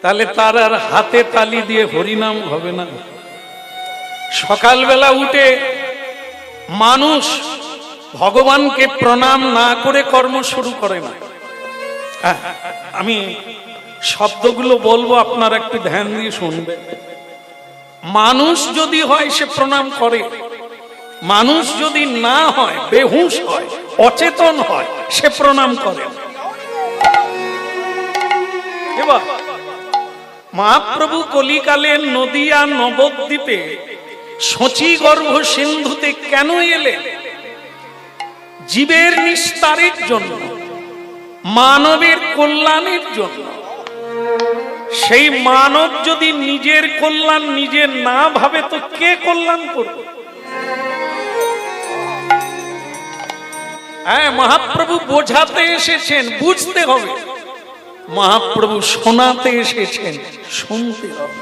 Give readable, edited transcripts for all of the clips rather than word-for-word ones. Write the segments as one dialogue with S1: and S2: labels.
S1: তাহলে তার আর হাতে তালি দিয়ে হরিনাম হবে না। সকালবেলা উঠে মানুষ ভগবানকে প্রণাম না করে কর্ম শুরু করে না। আমি শব্দগুলো বলবো, আপনারা একটু ধ্যান দিয়ে শুনবে। মানুষ যদি হয় সে প্রণাম করে, মানুষ যদি না হয়, বেহুশ হয়, অচেতন হয়, সে প্রণাম করে। এবার মহাপ্রভু কলিকালে নদিয়া নবদ্বীপে শচীগর্ভ সিন্ধুতে কেন এলেন? জীবের নিস্তারের জন্য, মানবের কল্যাণের জন্য। সেই মানব যদি নিজের কল্যাণ নিজে না ভাবে তো কে কল্যাণ করবে? হ্যাঁ, মহাপ্রভু বোঝাতে এসেছেন, বুঝতে হবে। মহাপ্রভু শোনাতে এসেছেন, শুনতে হবে।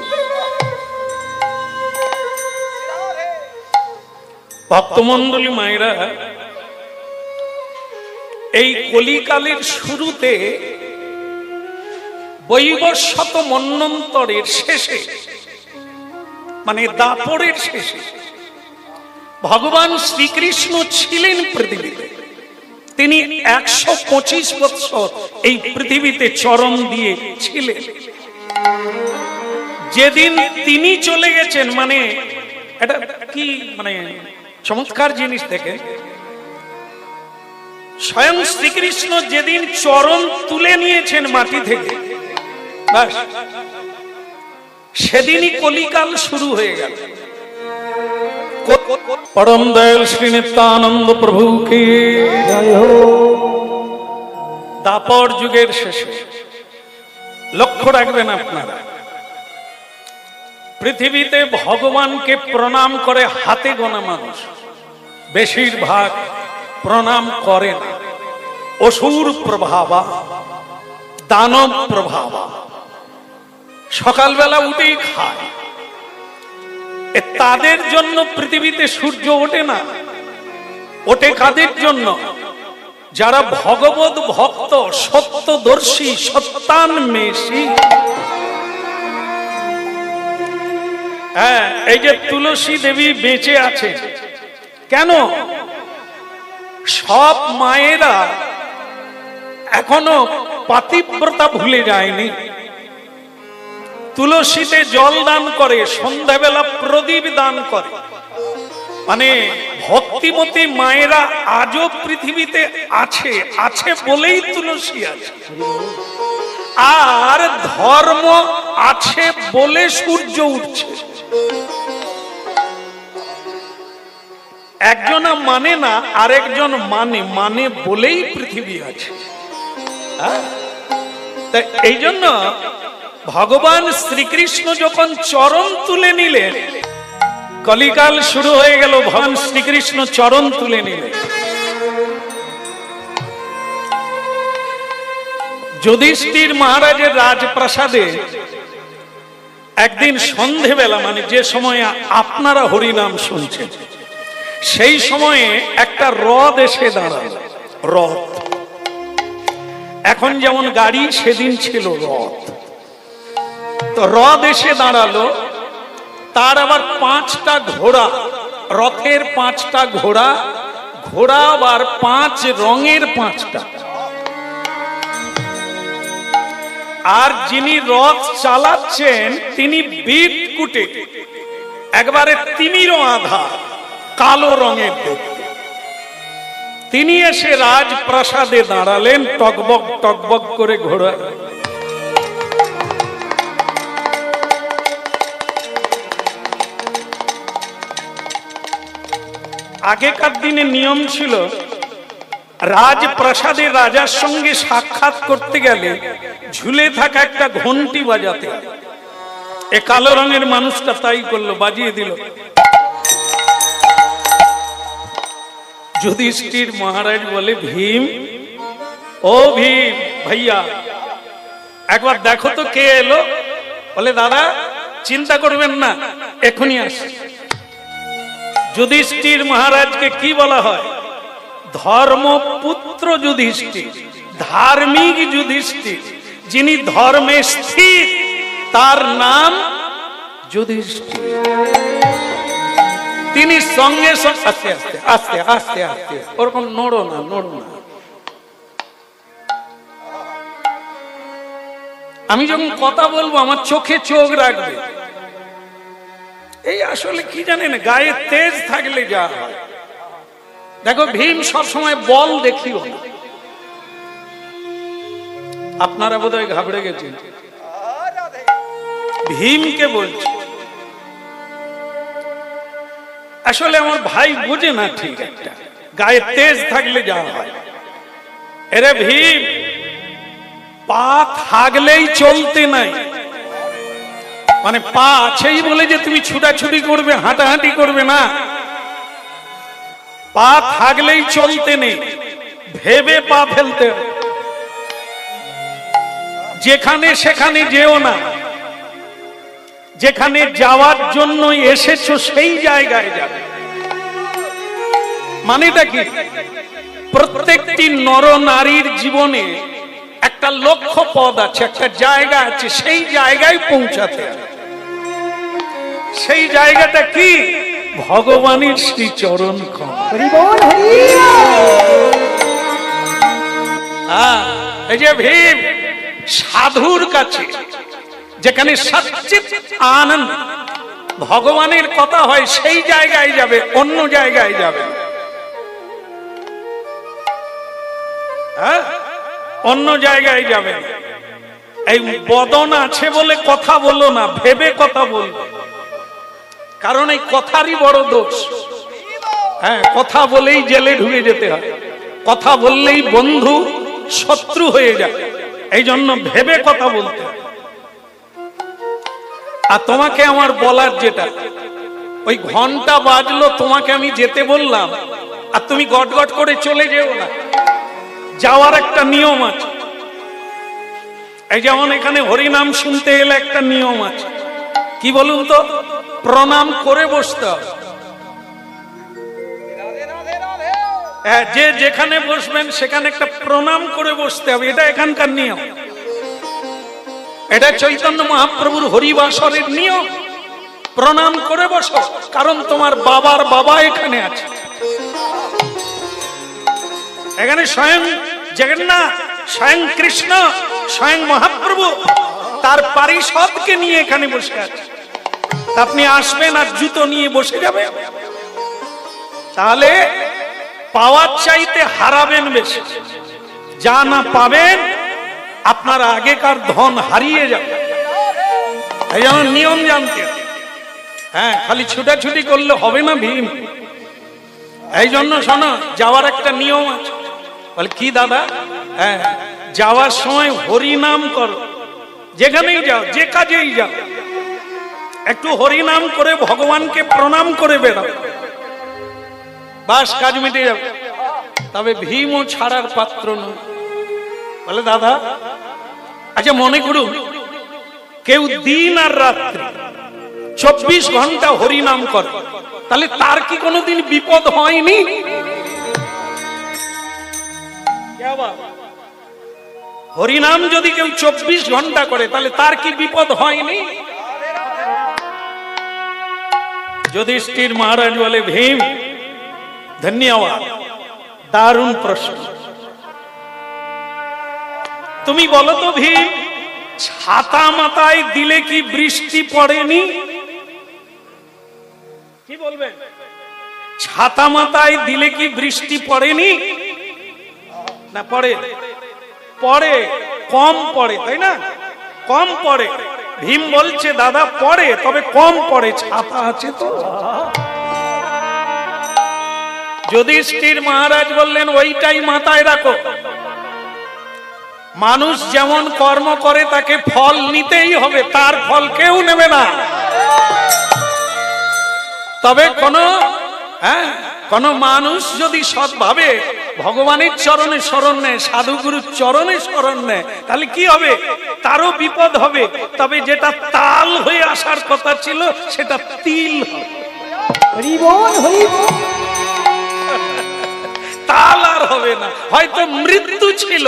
S1: ভক্তমণ্ডলী মায়েরা, এই কলিকালের শুরুতে বৈবস্বত মন্বন্তরের শেষে, মানে দাপরের শেষে, ভগবান শ্রীকৃষ্ণ ছিলেন পৃথিবীতে। তিনি 125 বৎসর এই পৃথিবীতে চরণ দিয়ে ছিলেন। যেদিন তিনি চলে গেছেন, মানে এটা কি মানে চমৎকার জিনিস থেকে, স্বয়ং শ্রীকৃষ্ণ যেদিন চরণ তুলে নিয়েছেন মাটি থেকে, বাস সেদিনই কলিকাল শুরু হয়ে গেল। পরম দয়াল শ্রী নিত্যানন্দ প্রভু কি জয় হো। দাপর যুগের শেষে লক্ষ্য রাখবেন আপনারা, পৃথিবীতে ভগবানকে প্রণাম করে হাতে গোনা মানুষ, বেশিরভাগ প্রণাম করে না। অসুর প্রভাবা, দানব প্রভাবা, সকালবেলা উঠেই খায়। তাদের জন্য পৃথিবীতে সূর্য ওঠে না। ওঠে কাদের জন্য? যারা ভগবত ভক্ত, সত্যদর্শী, সত্যান্বেষী। হ্যাঁ, এই যে তুলসী দেবী বেঁচে আছে কেন? সব মায়েরা এখনো পাতিব্রতা ভুলে যায়নি। তুলসীতে জল দান করে, সন্ধ্যাবেলা প্রদীপ দান করে। মানে ভক্তিমতী মায়েরা আজও পৃথিবীতে আছে, আছে বলেই তুলসী আছে। আর ধর্ম আছে বলে সূর্য উঠছে। একজনা মানে না, আরেকজন মানে, মানে বলেই পৃথিবী আছে। তাই এই জন্য ভগবান শ্রীকৃষ্ণ যখন চরণ তুলে নিলেন, কলিকাল শুরু হয়ে গেল। ভগবান শ্রীকৃষ্ণ চরণ তুলে নিলেন। যুধিষ্ঠির মহারাজের রাজপ্রাসাদে একদিন সন্ধেবেলা, মানে যে সময়ে আপনারা হরিনাম শুনছেন, সেই সময়ে একটা রথ এসে দাঁড়াল। রথ, এখন যেমন গাড়ি, সেদিন ছিল রথ। তো রথ এসে দাঁড়ালো, তার আবার 5টা ঘোড়া, রথের 5টা ঘোড়া, ঘোড়া আবার 5 রঙের 5টা। আর যিনি রথ চালাচ্ছেন তিনি বিটকুটে, একবারে তিমিরও আধা কালো রঙের দেখতে। তিনি এসে রাজপ্রাসাদে দাঁড়ালেন, টকবক টকবক করে ঘোড়া। আগেকার দিনে নিয়ম ছিল, রাজপ্রাসাদে রাজার সঙ্গে সাক্ষাৎ করতে গেলে ঝুলে থাকা একটা ঘন্টি বাজাতে। এ কালো রঙের মানুষটা তাই করলো, বাজিয়ে দিল। যুধিষ্ঠির মহারাজ বলে, ভীম, ও ভীম ভাইয়া, একবার দেখো তো কে এলো। বলে, দাদা চিন্তা করবেন না, এখনই আসে। যুধিষ্ঠির মহারাজকে কি বলা হয়? ধর্মপুত্র যুধিষ্ঠির, ধার্মিক যুধিষ্ঠির, যিনি ধর্মে স্থির, তার নাম যুধিষ্ঠির। তিনি সঙ্গে সঙ্গে আস্তে আস্তে আস্তে আস্তে আস্তে ওরকম নড়ো না, নড়ো না। আমি যখন কথা বলবো আমার চোখে চোখ রাখবে। এই আসলে কি জানেন, গায়ে তেজ থাকলে যা হয়। দেখো ভীম সবসময় বল দেখিও না। আপনারা বোধহয় ঘাবড়ে গেছেন, ভীমকে বলছি। আসলে আমার ভাই বোঝে না ঠিক একটা, গায়ে তেজ থাকলে যা হয়। এরে ভীম, পা থাকলেই চলতে নাই, মানে পা আছেই বলে যে তুমি ছুটাছুটি করবে, হাঁটাহাঁটি করবে না। পা থাকলেই চলতে নেই, ভেবে পা ফেলতে হবে। যেখানে সেখানে যেও না, যেখানে যাওয়ার জন্য এসেছো সেই জায়গায় যাবে। মানেটা কি? প্রত্যেকটি নর নারীর জীবনে একটা লক্ষ্য পদ আছে, একটা জায়গা আছে, সেই জায়গায় পৌঁছাতে হবে। সেই জায়গাটা কি? ভগবানের শ্রী চরণ কমল। এই যে ভীম সাধুর কাছে, যেখানে সচ্চিৎ আনন্দ ভগবানের কথা হয়, সেই জায়গায় যাবে, অন্য জায়গায় যাবে। অন্য জায়গায় যাবে। এই বদন আছে বলে কথা বলো না, ভেবে কথা বলবে। কারণ এই কথারই বড় দোষ। হ্যাঁ, কথা বলেই জেলে ঢুকে যেতে হয়, কথা বললেই বন্ধু শত্রু হয়ে যায়। এই জন্য ভেবে কথা বলতে হয়। আর তোমাকে আমার বলার যেটা, ওই ঘন্টা বাজলো, তোমাকে আমি যেতে বললাম, আর তুমি গটগট করে চলে যেও না। যাওয়ার একটা নিয়ম আছে। এই যেমন এখানে হরিনাম শুনতে এলে একটা নিয়ম আছে, কি বলুন তো? প্রণাম করে বসতে হবে। যে যেখানে বসবেন সেখানে একটা প্রণাম করে বসতে হবে, এটা এখানকার নিয়ম। এটা চৈতন্য মহাপ্রভুর হরিবাসরের নিয়ম। প্রণাম করে বসো, কারণ তোমার বাবার বাবা এখানে আছে। এখানে স্বয়ং জগন্নাথ, স্বয়ং কৃষ্ণ, স্বয়ং মহাপ্রভু তার পারিষদকে নিয়ে এখানে বসে আছে। আপনি আসবেন আর জুতো নিয়ে বসে যাবেন, তাহলে পাওয়ার চাইতে হারাবেন বেশি। যা না পাবেন, আপনার আগেকার ধন হারিয়ে যাবে। এই জন্য নিয়ম জানতে। হ্যাঁ, খালি ছুটাছুটি করলে হবে না ভীম। এই জন্য শোনো, যাওয়ার একটা নিয়ম আছে। বলে কি দাদা? হ্যাঁ, যাওয়ার সময় হরিনাম করো। যেখানেই যাও, যে কাজেই যাও, একটু হরিনাম করে ভগবানকে প্রণাম করে বেরো, বাস কাজ মিটে যাবে। তবে ভীমও ছাড়ার পাত্র নয়। বলে দাদা, আচ্ছা মনে করুন কেউ দিন আর রাত্রি 24 ঘন্টা হরিনাম করে, তাহলে তার কি কোনোদিন বিপদ হয়নি? হরিনাম যদি কেউ 24 ঘন্টা করে, তাহলে তার কি বিপদ হয়নি? যুধিষ্ঠির মহারাজ বলে, ভীম ধন্যবাদ, দারুণ প্রশ্ন। তুমি বলো তো ভীম, ছাতা মাথায় দিলে কি বৃষ্টি পড়েনি? কি বলবেন? ছাতা মাথায় দিলে কি বৃষ্টি পড়েনি? না, পড়ে। পড়ে, কম পড়ে, তাই না? কম পড়ে। ভীম বলছে দাদা পড়ে, তবে কম পড়ে, ছাতা আছে তো। যুধিষ্ঠির মহারাজ বললেন, ওইটাই মাথায় রাখো। মানুষ যেমন কর্ম করে তাকে ফল নিতেই হবে, তার ফল কেউ নেবে না। তবে কোন মানুষ যদি সৎভাবে ভগবানের চরণে শরণ নেয়, সাধুগুরুর চরণে শরণ নেয়, তাহলে কি হবে? তারও বিপদ হবে, তবে যেটা তাল হয়ে আসার কথা ছিল সেটা তিল হবে। তাল আর হবে না। হয়তো মৃত্যু ছিল,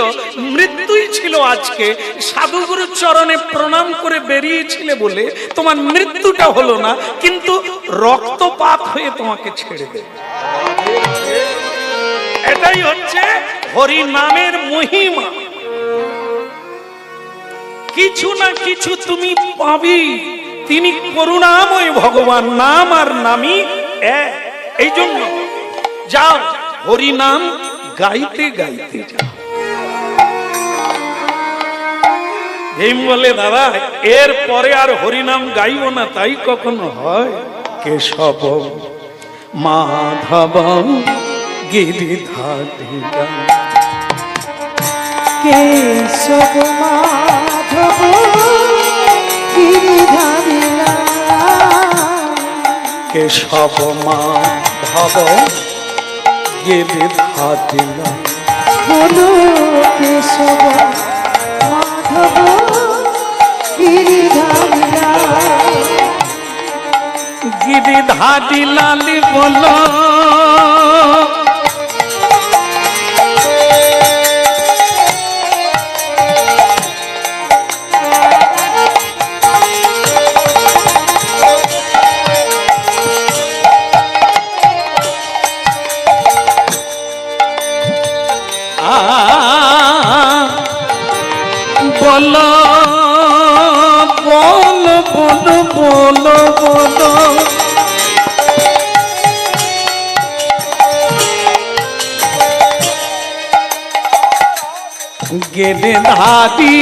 S1: মৃত্যুই ছিল আজকে, সাধুগুরুর চরণে প্রণাম করে বেরিয়েছিলে বলে তোমার মৃত্যুটা হলো না, কিন্তু রক্তপাত হয়ে তোমাকে ছেড়ে দেবে। এটাই হচ্ছে হরি নামের মহিমা। কিছু না কিছু তুমি পাবি। তিনি করুণাময় ভগবান, নাম আর নামই এক। এই জন্য যাও হরি নাম গাইতে গাইতে যাও। ভীম বলে দাদা এর পরে আর হরিনাম গাইব না, তাই কখনো হয়? কেশব মাধব গিরিধারী,
S2: কেশব মাধব গিরিধারী,
S1: কেশব মাধব গিরিধারী,
S2: বলো কেশব মাধব গিরিধারী,
S1: গিরিধারী লালি বলো বলো বলো বলো বলো বলো, গিরিধারী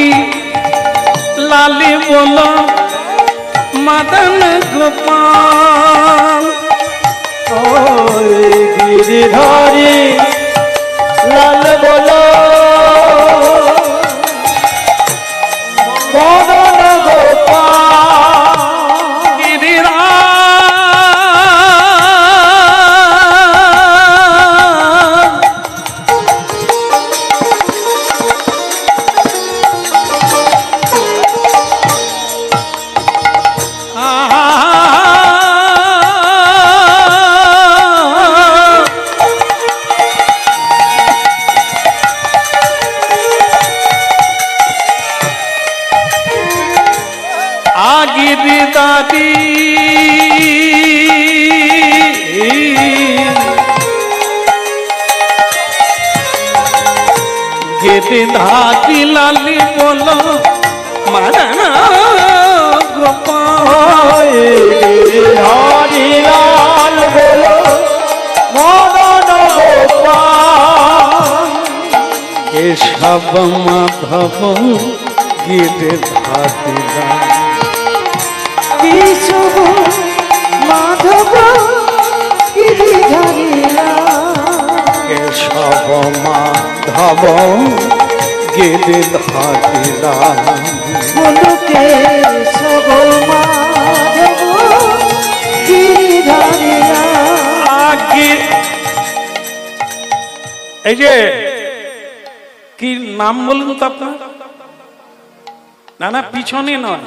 S1: লালি বলো মদন গোপাল,
S2: ও গিরিধারী লাল বলো মদন গোপাল,
S1: গিরিধারী গিরিধারী লালি বলো মদন গোপাল,
S2: গিরিধারী লাল বলো মদন গোপাল,
S1: কেশব মাধব গিরিধারী,
S2: কেশব মাধব গিরিধারী,
S1: কেশব মাধব গিরিধারী,
S2: বলো কেশব মাধব গিরিধারী,
S1: এই যে কি নাম বলুন তো আপনার? না না পিছনে নয়,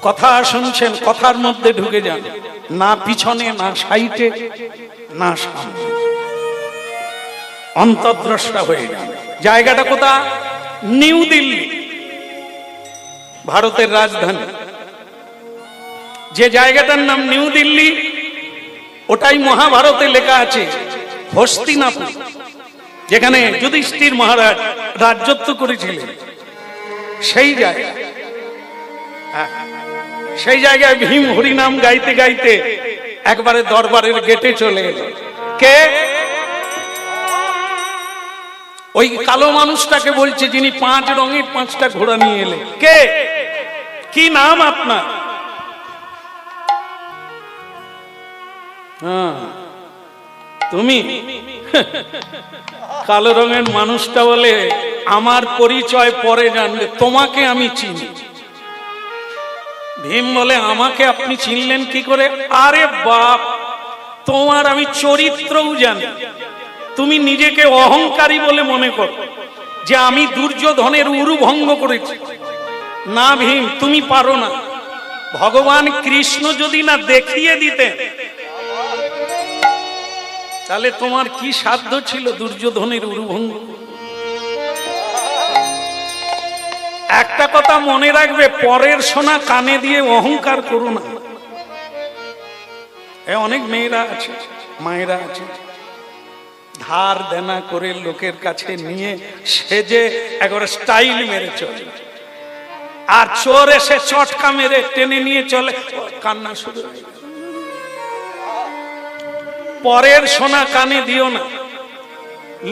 S1: কথা শুনছেন, কথার মধ্যে ঢুকে যান, না পিছনে না সাইডে না সামনে, অন্তর্দ্রষ্টা হয়ে যান। জায়গাটা কোথা? নিউ দিল্লি, ভারতের রাজধানী। যে জায়গাটার নাম নিউ দিল্লি ওটাই মহাভারতে লেখা আছে হস্তিনাপুর, যেখানে যুধিষ্ঠির মহারাজ রাজত্ব করেছিলেন। সেই জায়গা, সেই জায়গায় ভীম হরিনাম গাইতে গাইতে একবারে দরবারের গেটে চলে এলো। কে? ওই কালো মানুষটাকে বলছে, যিনি 5 রঙের 5টা ঘোড়া নিয়ে এলে। কে? কি নাম আপনার? হ্যাঁ তুমি? কালো রঙের মানুষটা বলে আমার পরিচয় পরে জানবে, তোমাকে আমি চিনি। ভীম বলে আমাকে আপনি চিনলেন কি করে? আরে বাপ, তোমার আমি চরিত্রও জানি। তুমি নিজেকে অহংকারী বলে মনে করো যে আমি দুর্যোধনের উরু ভঙ্গ করেছি। না ভীম, তুমি পারো না। ভগবান কৃষ্ণ যদি না দেখিয়ে দিতেন তাহলে তোমার কি সাধ্য ছিল দুর্যোধনের উরুভঙ্গ? একটা কথা মনে রাখবে, পরের সোনা কানে দিয়ে অহংকার করো না। অনেক মেয়েরা আছে, মায়েরা আছে, ধার দেনা করে লোকের কাছে নিয়ে সেজে একবারে স্টাইল মেরে চলে, আর চোর এসে চটকা মেরে টেনে নিয়ে চলে, কান্না শুরু। পরের সোনা কানে দিও না।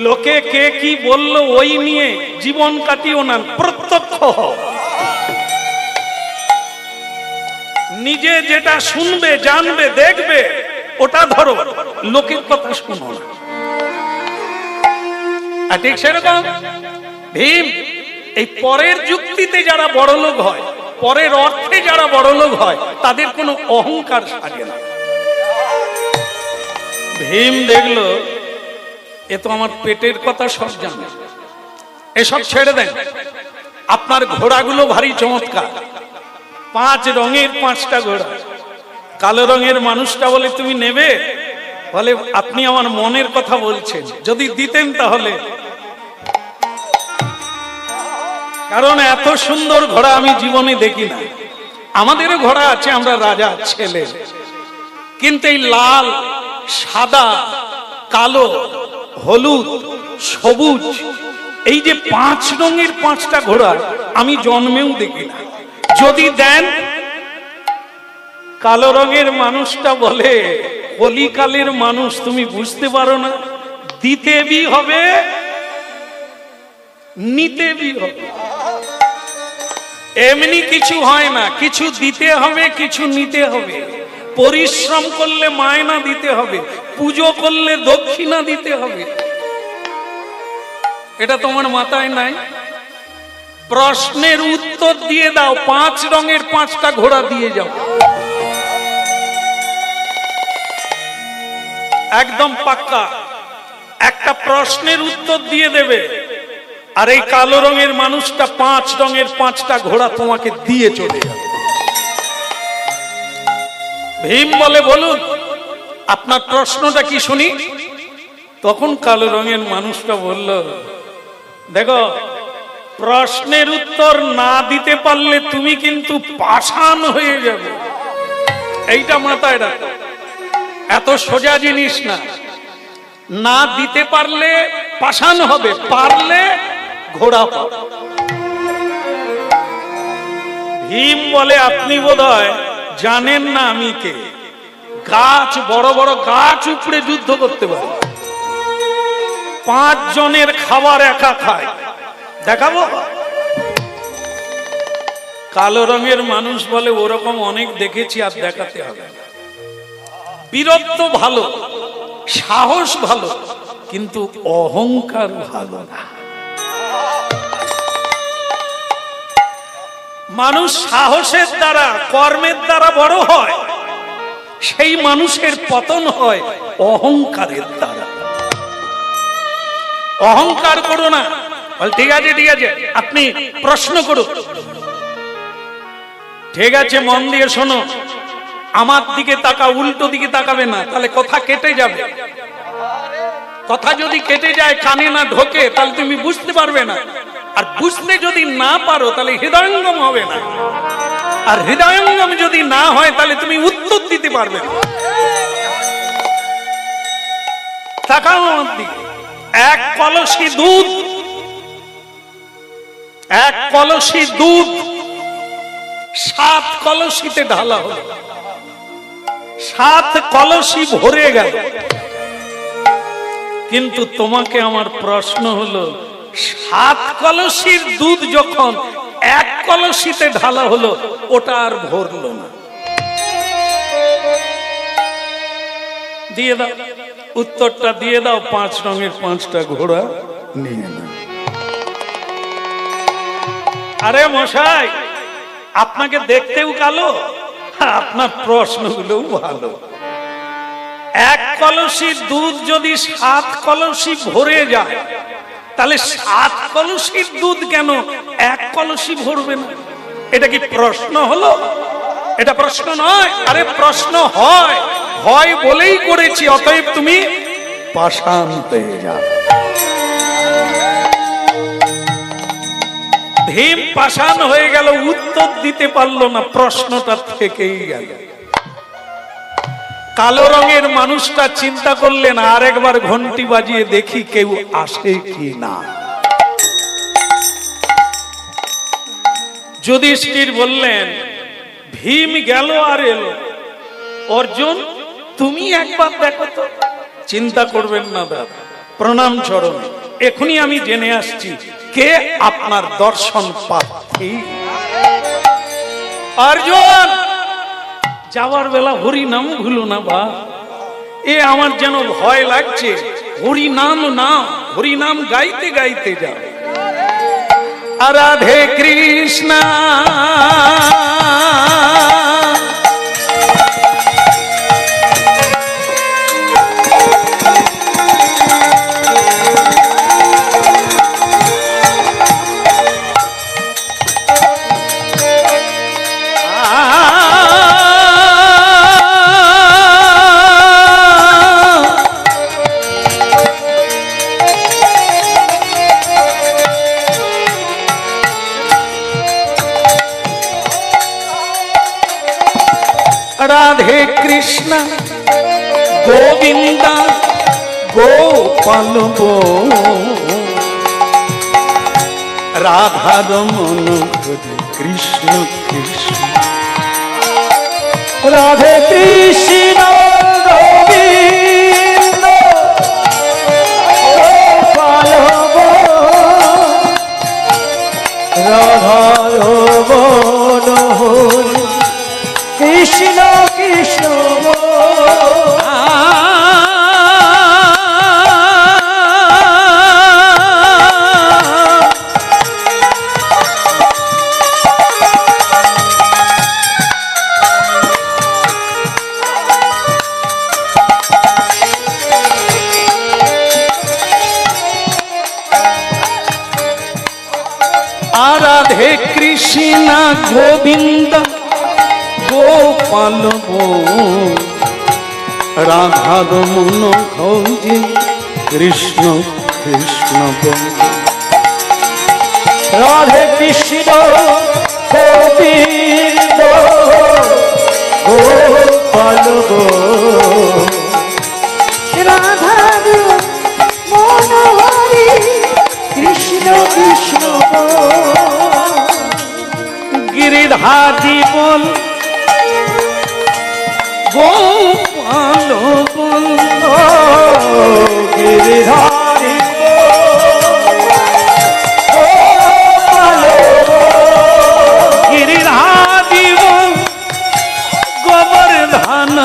S1: লোকে কে কি বললো ওই নিয়ে জীবন কাটিও না, প্রত্যক্ষ হও। নিজে যেটা শুনবে, জানবে, দেখবে ওটা ধরো, লোকের কথা শুনো না। আর ঠিক সেরকম ভীম এই পরের যুক্তিতে যারা বড় লোক হয়, পরের অর্থে যারা বড় লোক হয়, তাদের কোনো অহংকার থাকে না। ভীম দেখলো এ তো আমার পেটের কথা সব জানে, এসব ছেড়ে দেন। আপনার ঘোড়াগুলো ভারী চমৎকার, 5 রঙের 5টা ঘোড়া। কালো রঙের মানুষটা বলে তুমি নেবে? বলে আপনি আমার মনের কথা বলছেন, যদি দিতেন তাহলে। কারণ এত সুন্দর ঘোড়া আমি জীবনে দেখি না। আমাদেরও ঘোড়া আছে, আমরা রাজা ছেলে, কিন্তু এই লাল, সাদা, কালো, হলুদ, সবুজ, এই যে 5 রঙের 5টা ঘোড়া আমি জন্মেও দেখি না। যদি দেন, কালো রঙের মানুষটা বলে কলিকালের মানুষ, তুমি বুঝতে পারো না, দিতে বি হবে, নিতে বি হবে। এমনি কিছু হয় না, কিছু দিতে হবে, কিছু নিতে হবে। পরিশ্রম করলে মায়না দিতে হবে, পুজো করলে দক্ষিণা দিতে হবে। এটা তোমার মাথায় নাই? প্রশ্নের উত্তর দিয়ে দাও, 5 রঙের 5টা ঘোড়া দিয়ে যাও, একদম পাক্কা। একটা প্রশ্নের উত্তর দিয়ে দেবে, আর এই কালো রঙের মানুষটা 5 রঙের 5টা ঘোড়া তোমাকে দিয়ে চলে যাবে। ভীম বলে বলুন আপনার প্রশ্নটা কি শুনি। তখন কালো রঙের মানুষটা বলল, দেখো, প্রশ্নের উত্তর না দিতে পারলে তুমি কিন্তু পাষাণ হয়ে যাবে, এইটা মাথায় রাখো। এত সোজা জিনিস না, না দিতে পারলে পাষাণ হবে, পারলে ঘোড়া পাবে। ভীম বলে আপনি বোধহয় জানেন না আমি কে। গাছ, বড় বড় গাছ উপড়ে যুদ্ধ করতে পারে, 5 জনের খাবার একা খায়, দেখাবো? কালো রঙের মানুষ বলে ওরকম অনেক দেখেছি, আর দেখাতে হবে। বীরত্ব ভালো, সাহস ভালো, কিন্তু অহংকার ভালো না। মানুষ সাহসের দ্বারা, কর্মের দ্বারা বড় হয়, সেই মানুষের পতন হয় অহংকারের দ্বারা। অহংকার করো না। বল ঠিক আছে, ঠিক আছে, আপনি প্রশ্ন করুন। ঠিক আছে, মন দিয়ে শোনো, আমার দিকে তাকা, উল্টো দিকে তাকাবে না, তাহলে কথা কেটে যাবে। কথা যদি কেটে যায়, কানে না ঢোকে, তাহলে তুমি বুঝতে পারবে না। আর বুঝতে যদি না পারো, তাহলে হৃদয়ঙ্গম হবে না। আর হৃদয়ঙ্গম যদি না হয়, তাহলে তুমি উত্তর দিতে পারবে না। তাকাও আমার দিকে। 1 কলসি দুধ, 1 কলসি দুধ 7 কলসিতে ঢালা হলো, 7 কলসি ভরে গেল। কিন্তু তোমাকে আমার প্রশ্ন হলো, 7 কলসির দুধ যখন 1 কলসিতে ঢালা হলো, ওটা আর ভরলো না। দিয়ে দাও উত্তরটা, দিয়ে দাও। 5 রঙের 5টা ঘোড়া নিয়ে নাও। আরে মশাই, আপনাকে দেখতেও কালো, আপনার প্রশ্নগুলোও ভালো। 1 কলসি দুধ যদি 7 কলসি ভরে যায়, তাহলে 7 কলসির দুধ কেন 1 কলসি ভরবে না? এটা কি প্রশ্ন হলো? এটা প্রশ্ন নয়, আরে প্রশ্ন হয়, হয় বলেই করেছি, অতএব তুমি পাষাণ হয়ে যাও। ভীম পাষাণ হয়ে গেল, উত্তর দিতে পারলো না, প্রশ্নটা থেকেই গেল। কালো রঙের মানুষটা চিন্তা করলেন আরেকবার ঘন্টি বাজিয়ে দেখি কেউ আসে কি না। যুধিষ্ঠির বললেন ভীম গেল আর এলো, অর্জুন তুমি একবার দেখো তো। চিন্তা করবেন না দাদা, প্রণাম চরণ, এখনই আমি জেনে আসছি কে আপনার দর্শন প্রার্থী। অর্জুন যাওয়ার বেলা হরি নাম ভুলো না বা, এ আমার যেন ভয় লাগছে। হরি নাম না, হরি নাম গাইতে গাইতে যাও। রাধে কৃষ্ণ রাধে কৃষ্ণ গোবিন্দ গোপাল রাধা রমন কৃষ্ণ কৃষ্ণ
S2: রাধে কৃষ্ণ গোবিন্দ গোপাল রাধা রমন কৃষ্ণ কৃষ্ণ
S1: রাধে কৃষ্ণ গোবিন্দ গোপাল রাধা রমন ভৌজি কৃষ্ণ কৃষ্ণ
S2: রাধে কৃষ্ণ গোবিন্দ গোপাল রাধা মনোহরি কৃষ্ণ কৃষ্ণ
S1: গিরিধারী বল গোপাল
S2: গিরিধারী
S1: গিরিধারী গোবর্ধন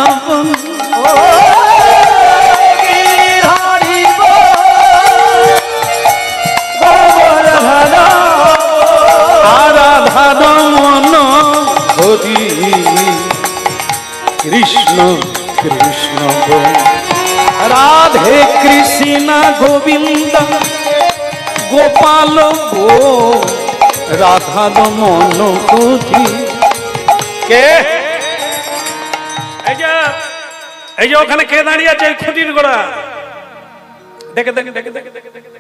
S1: আরাধন হরি কৃষ্ণ কৃষ্ণ রাধে কৃষ্ণ গোবিন্দ গোপাল রাধা রমন হরি। কে এই যে ওখানে কে দাঁড়িয়ে আছে খুঁটির গোড়া? দেখে দেখে দেখে দেখে দেখে দেখে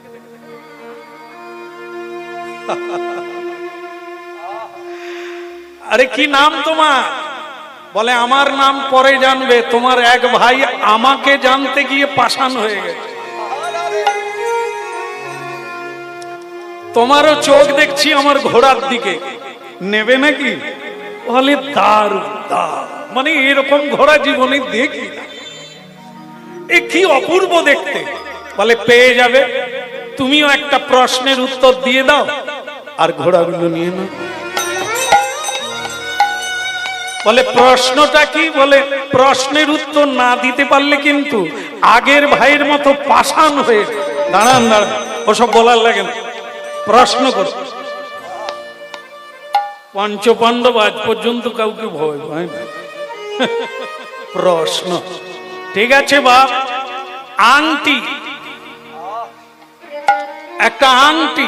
S1: আরে কি নাম তোমার? বলে আমার নাম পরে জানবে, তোমার এক ভাই আমাকে জানতে গিয়ে পাষাণ হয়ে গেছে। তোমারও চোখ দেখছি আমার ঘোড়ার দিকে, নেবে নাকি? বলে দারুণ দারুণ, মানে এরকম ঘোড়া জীবনে দেখি না, এ কি অপূর্ব দেখতে। বলে পেয়ে যাবে, তুমিও একটা প্রশ্নের উত্তর দিয়ে দাও আর ঘোড়াগুলো নিয়ে নাও। বলে প্রশ্নটা কি? বলে প্রশ্নের উত্তর না দিতে পারলে কিন্তু আগের ভাইয়ের মতো পাষাণ হয়ে দাঁড়ান দাঁড়ান, ওসব বলার লাগে না, প্রশ্ন কর। পঞ্চপাণ্ডব আজ পর্যন্ত কাউকে ভয় পায় না। প্রশ্ন ঠিক আছে বাপ। আংটি, একটা আংটি,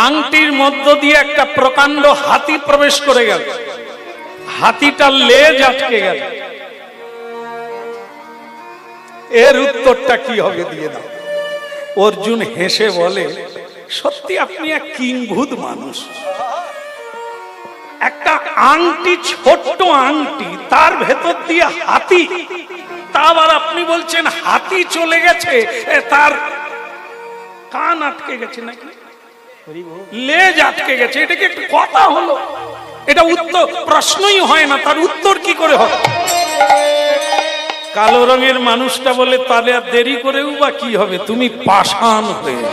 S1: আংটির মধ্য দিয়ে একটা প্রকাণ্ড হাতি প্রবেশ করে গেল। হাতিটার লেজ আটকে গেল। এর উত্তরটা কি হবে দিয়ে দাও। অর্জুন হেসে বলে, সত্যি আপনি এক কিংভূত মানুষ। একটা আংটি, ছোট্ট আংটি, তার ভেতর দিয়ে হাতি, তা আবার আপনি বলছেন হাতি চলে গেছে, তার কান আটকে গেছে নাকি লেজ আটকে গেছে, এটা কি একটা কথা হলো? এটা উত্তর, প্রশ্নই হয় না, তার উত্তর কি করে হবে? কালো রঙের মানুষটা বলে, তাহলে আর দেরি করেও বা কি হবে, তুমি পাষাণ হয়ে।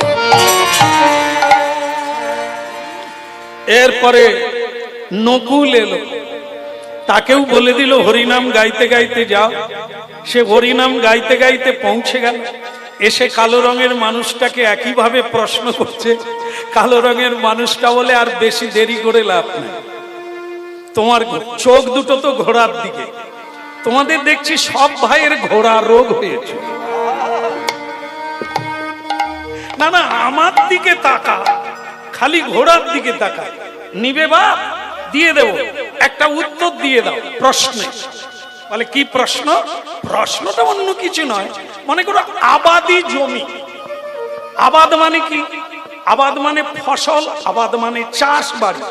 S1: এরপরে নকুল এলো, তাকেও বলে দিল হরিনাম গাইতে গাইতে যাও। সে হরিনাম গাইতে গাইতে পৌঁছে গেল। এসে কালো রঙের মানুষটাকে একইভাবে প্রশ্ন করছে। কালো রঙের মানুষটা বলে, আর বেশি দেরি করে লাভ নেই, তোমার চোখ দুটো তো ঘোড়ার দিকে, তোমাদের দেখছি সব ভাইয়ের ঘোড়া রোগ হয়েছে। না না, আমার দিকে তাকা, খালি ঘোড়ার দিকে তাকা। নিবে বাপ, দিয়ে দেব, একটা উত্তর দিয়ে দাও প্রশ্নে। বলে কি প্রশ্ন? প্রশ্নটা অন্য কিছু নয়, মনে করো আবাদি জমি। আবাদ মানে কি? আবাদ মানে ফসল, আবাদ মানে চাষ বাড়ি।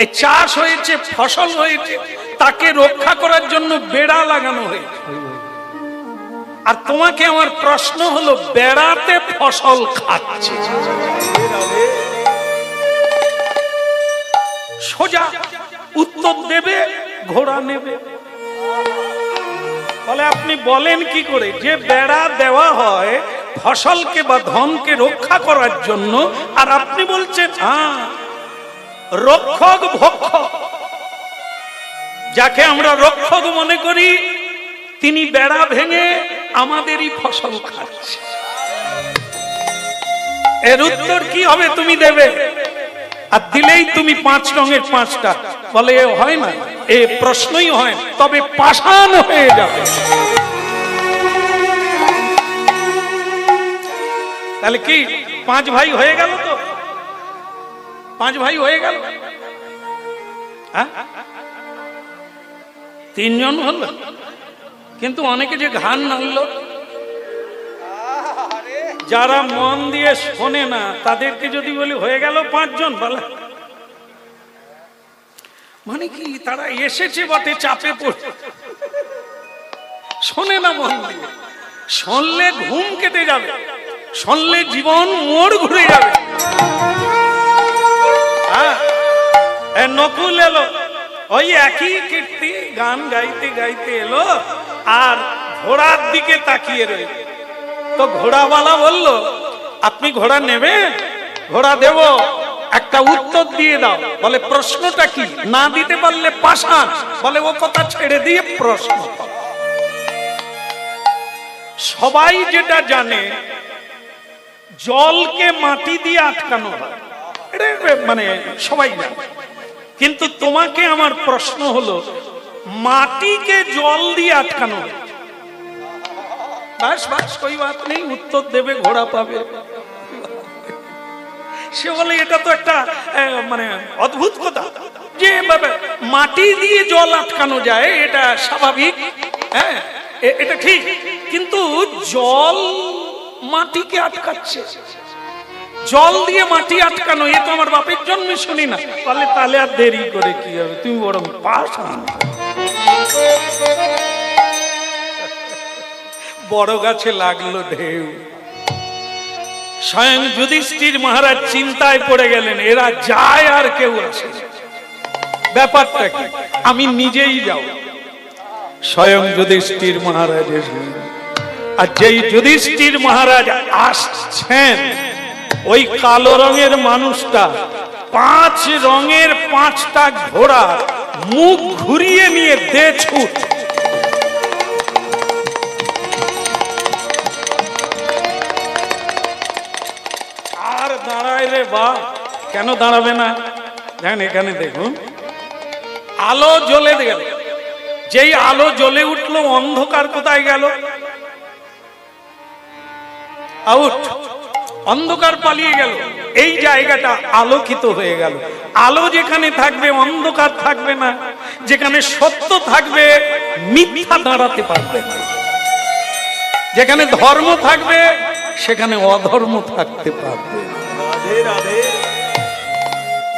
S1: এই চাষ হয়েছে, ফসল হয়েছে, তাকে রক্ষা করার জন্য বেড়া লাগানো হয়েছে। আর তোমাকে আমার প্রশ্ন হলো, বেড়াতে ফসল খাচ্ছে। সোজা উত্তর দেবে, ঘোড়া নেবে। বলে আপনি বলেন কি করে যে বেড়া দেওয়া হয় ফসলকে বা ধনকে রক্ষা করার জন্য, আর আপনি বলছেন রক্ষক ভক্ষক। যাকে আমরা রক্ষক মনে করি, তিনি বেড়া ভেঙে আমাদেরই ফসল খাচ্ছে। এর উত্তর কি হবে তুমি দেবে, আর দিলেই তুমি 5 রঙের 5টা। বলে এ হয় না, এ প্রশ্নই হয়, তবে পাষাণ হয়ে যাবে। তাহলে কি 5 ভাই হয়ে গেল? তো 5 ভাই হয়ে গেল, 3 জন হলো, কিন্তু অনেকে যে ঘান নাড়লো, যারা মন দিয়ে শোনে না তাদেরকে যদি বলি হয়ে গেল 5 জন, বলে মানে কি তারা এসেছে বটে, চাপে পড়ে শোনে না মন দিয়ে। শুনলে ঘুম কেটে যাবে, শুনলে জীবন মোড় ঘুরে যাবে। নকুল এলো, ওই একই কীর্তি গান গাইতে গাইতে এলো, আর ঘোড়ার দিকে তাকিয়ে রইল। তো ঘোড়াওয়ালা বলল, আপনি ঘোড়া নেবেন? ঘোড়া দেব, একটা উত্তর দিয়ে দাও। বলে প্রশ্নটা কি? না দিতে পারলে পাষাণ। বলে ও কথা ছেড়ে দিয়ে প্রশ্ন। সবাই যেটা জানে, জলকে মাটি দিয়ে আটকানো হয়, এটা মানে সবাই জানে। কিন্তু তোমাকে আমার প্রশ্ন হলো, মাটিকে জল দিয়ে আটকানো হয়। বাস বাস, কোই বাত নেই, উত্তর দেবে, ঘোড়া পাবে। সে বলে এটা তো একটা মানে অদ্ভুত কথা, যে মাটি দিয়ে জল আটকানো যায়, এটা স্বাভাবিক, হ্যাঁ এটা ঠিক, কিন্তু জল মাটিকে আটকাচ্ছে, জল দিয়ে মাটি আটকানো, এ তো আমার বাপের জন্মে শুনি না। তাহলে আর দেরি করে কি হবে, তুমি বরং পাষাণ। বড় গাছে লাগলো ঢেউ। স্বয়ং যুধিষ্ঠির মহারাজ চিন্তায় পড়ে গেলেন, এরা যায় আর কেউ আসে, ব্যাপারটা কি, আমি নিজেই যাও। স্বয়ং যুধিষ্ঠির মহারাজ এসেছেন, আর যেই যুধিষ্ঠির মহারাজ আসছেন, ওই কালো রঙের মানুষটা 5 রঙের 5টা ঘোড়া মুখ ঘুরিয়ে নিয়ে দে ছুট। আর দাঁড়ায় রে বা, কেন দাঁড়াবে না? দেখেন এখানে দেখুন, আলো জ্বলে গেল। যেই আলো জ্বলে উঠলো, অন্ধকার কোথায় গেল? আউট, অন্ধকার পালিয়ে গেল। এই জায়গাটা আলোকিত হয়ে গেল। আলো যেখানে থাকবে অন্ধকার থাকবে না। যেখানে সত্য থাকবে মিথ্যা দাঁড়াতে পারবে না, যেখানে ধর্ম থাকবে সেখানে অধর্ম থাকতে পারবে না।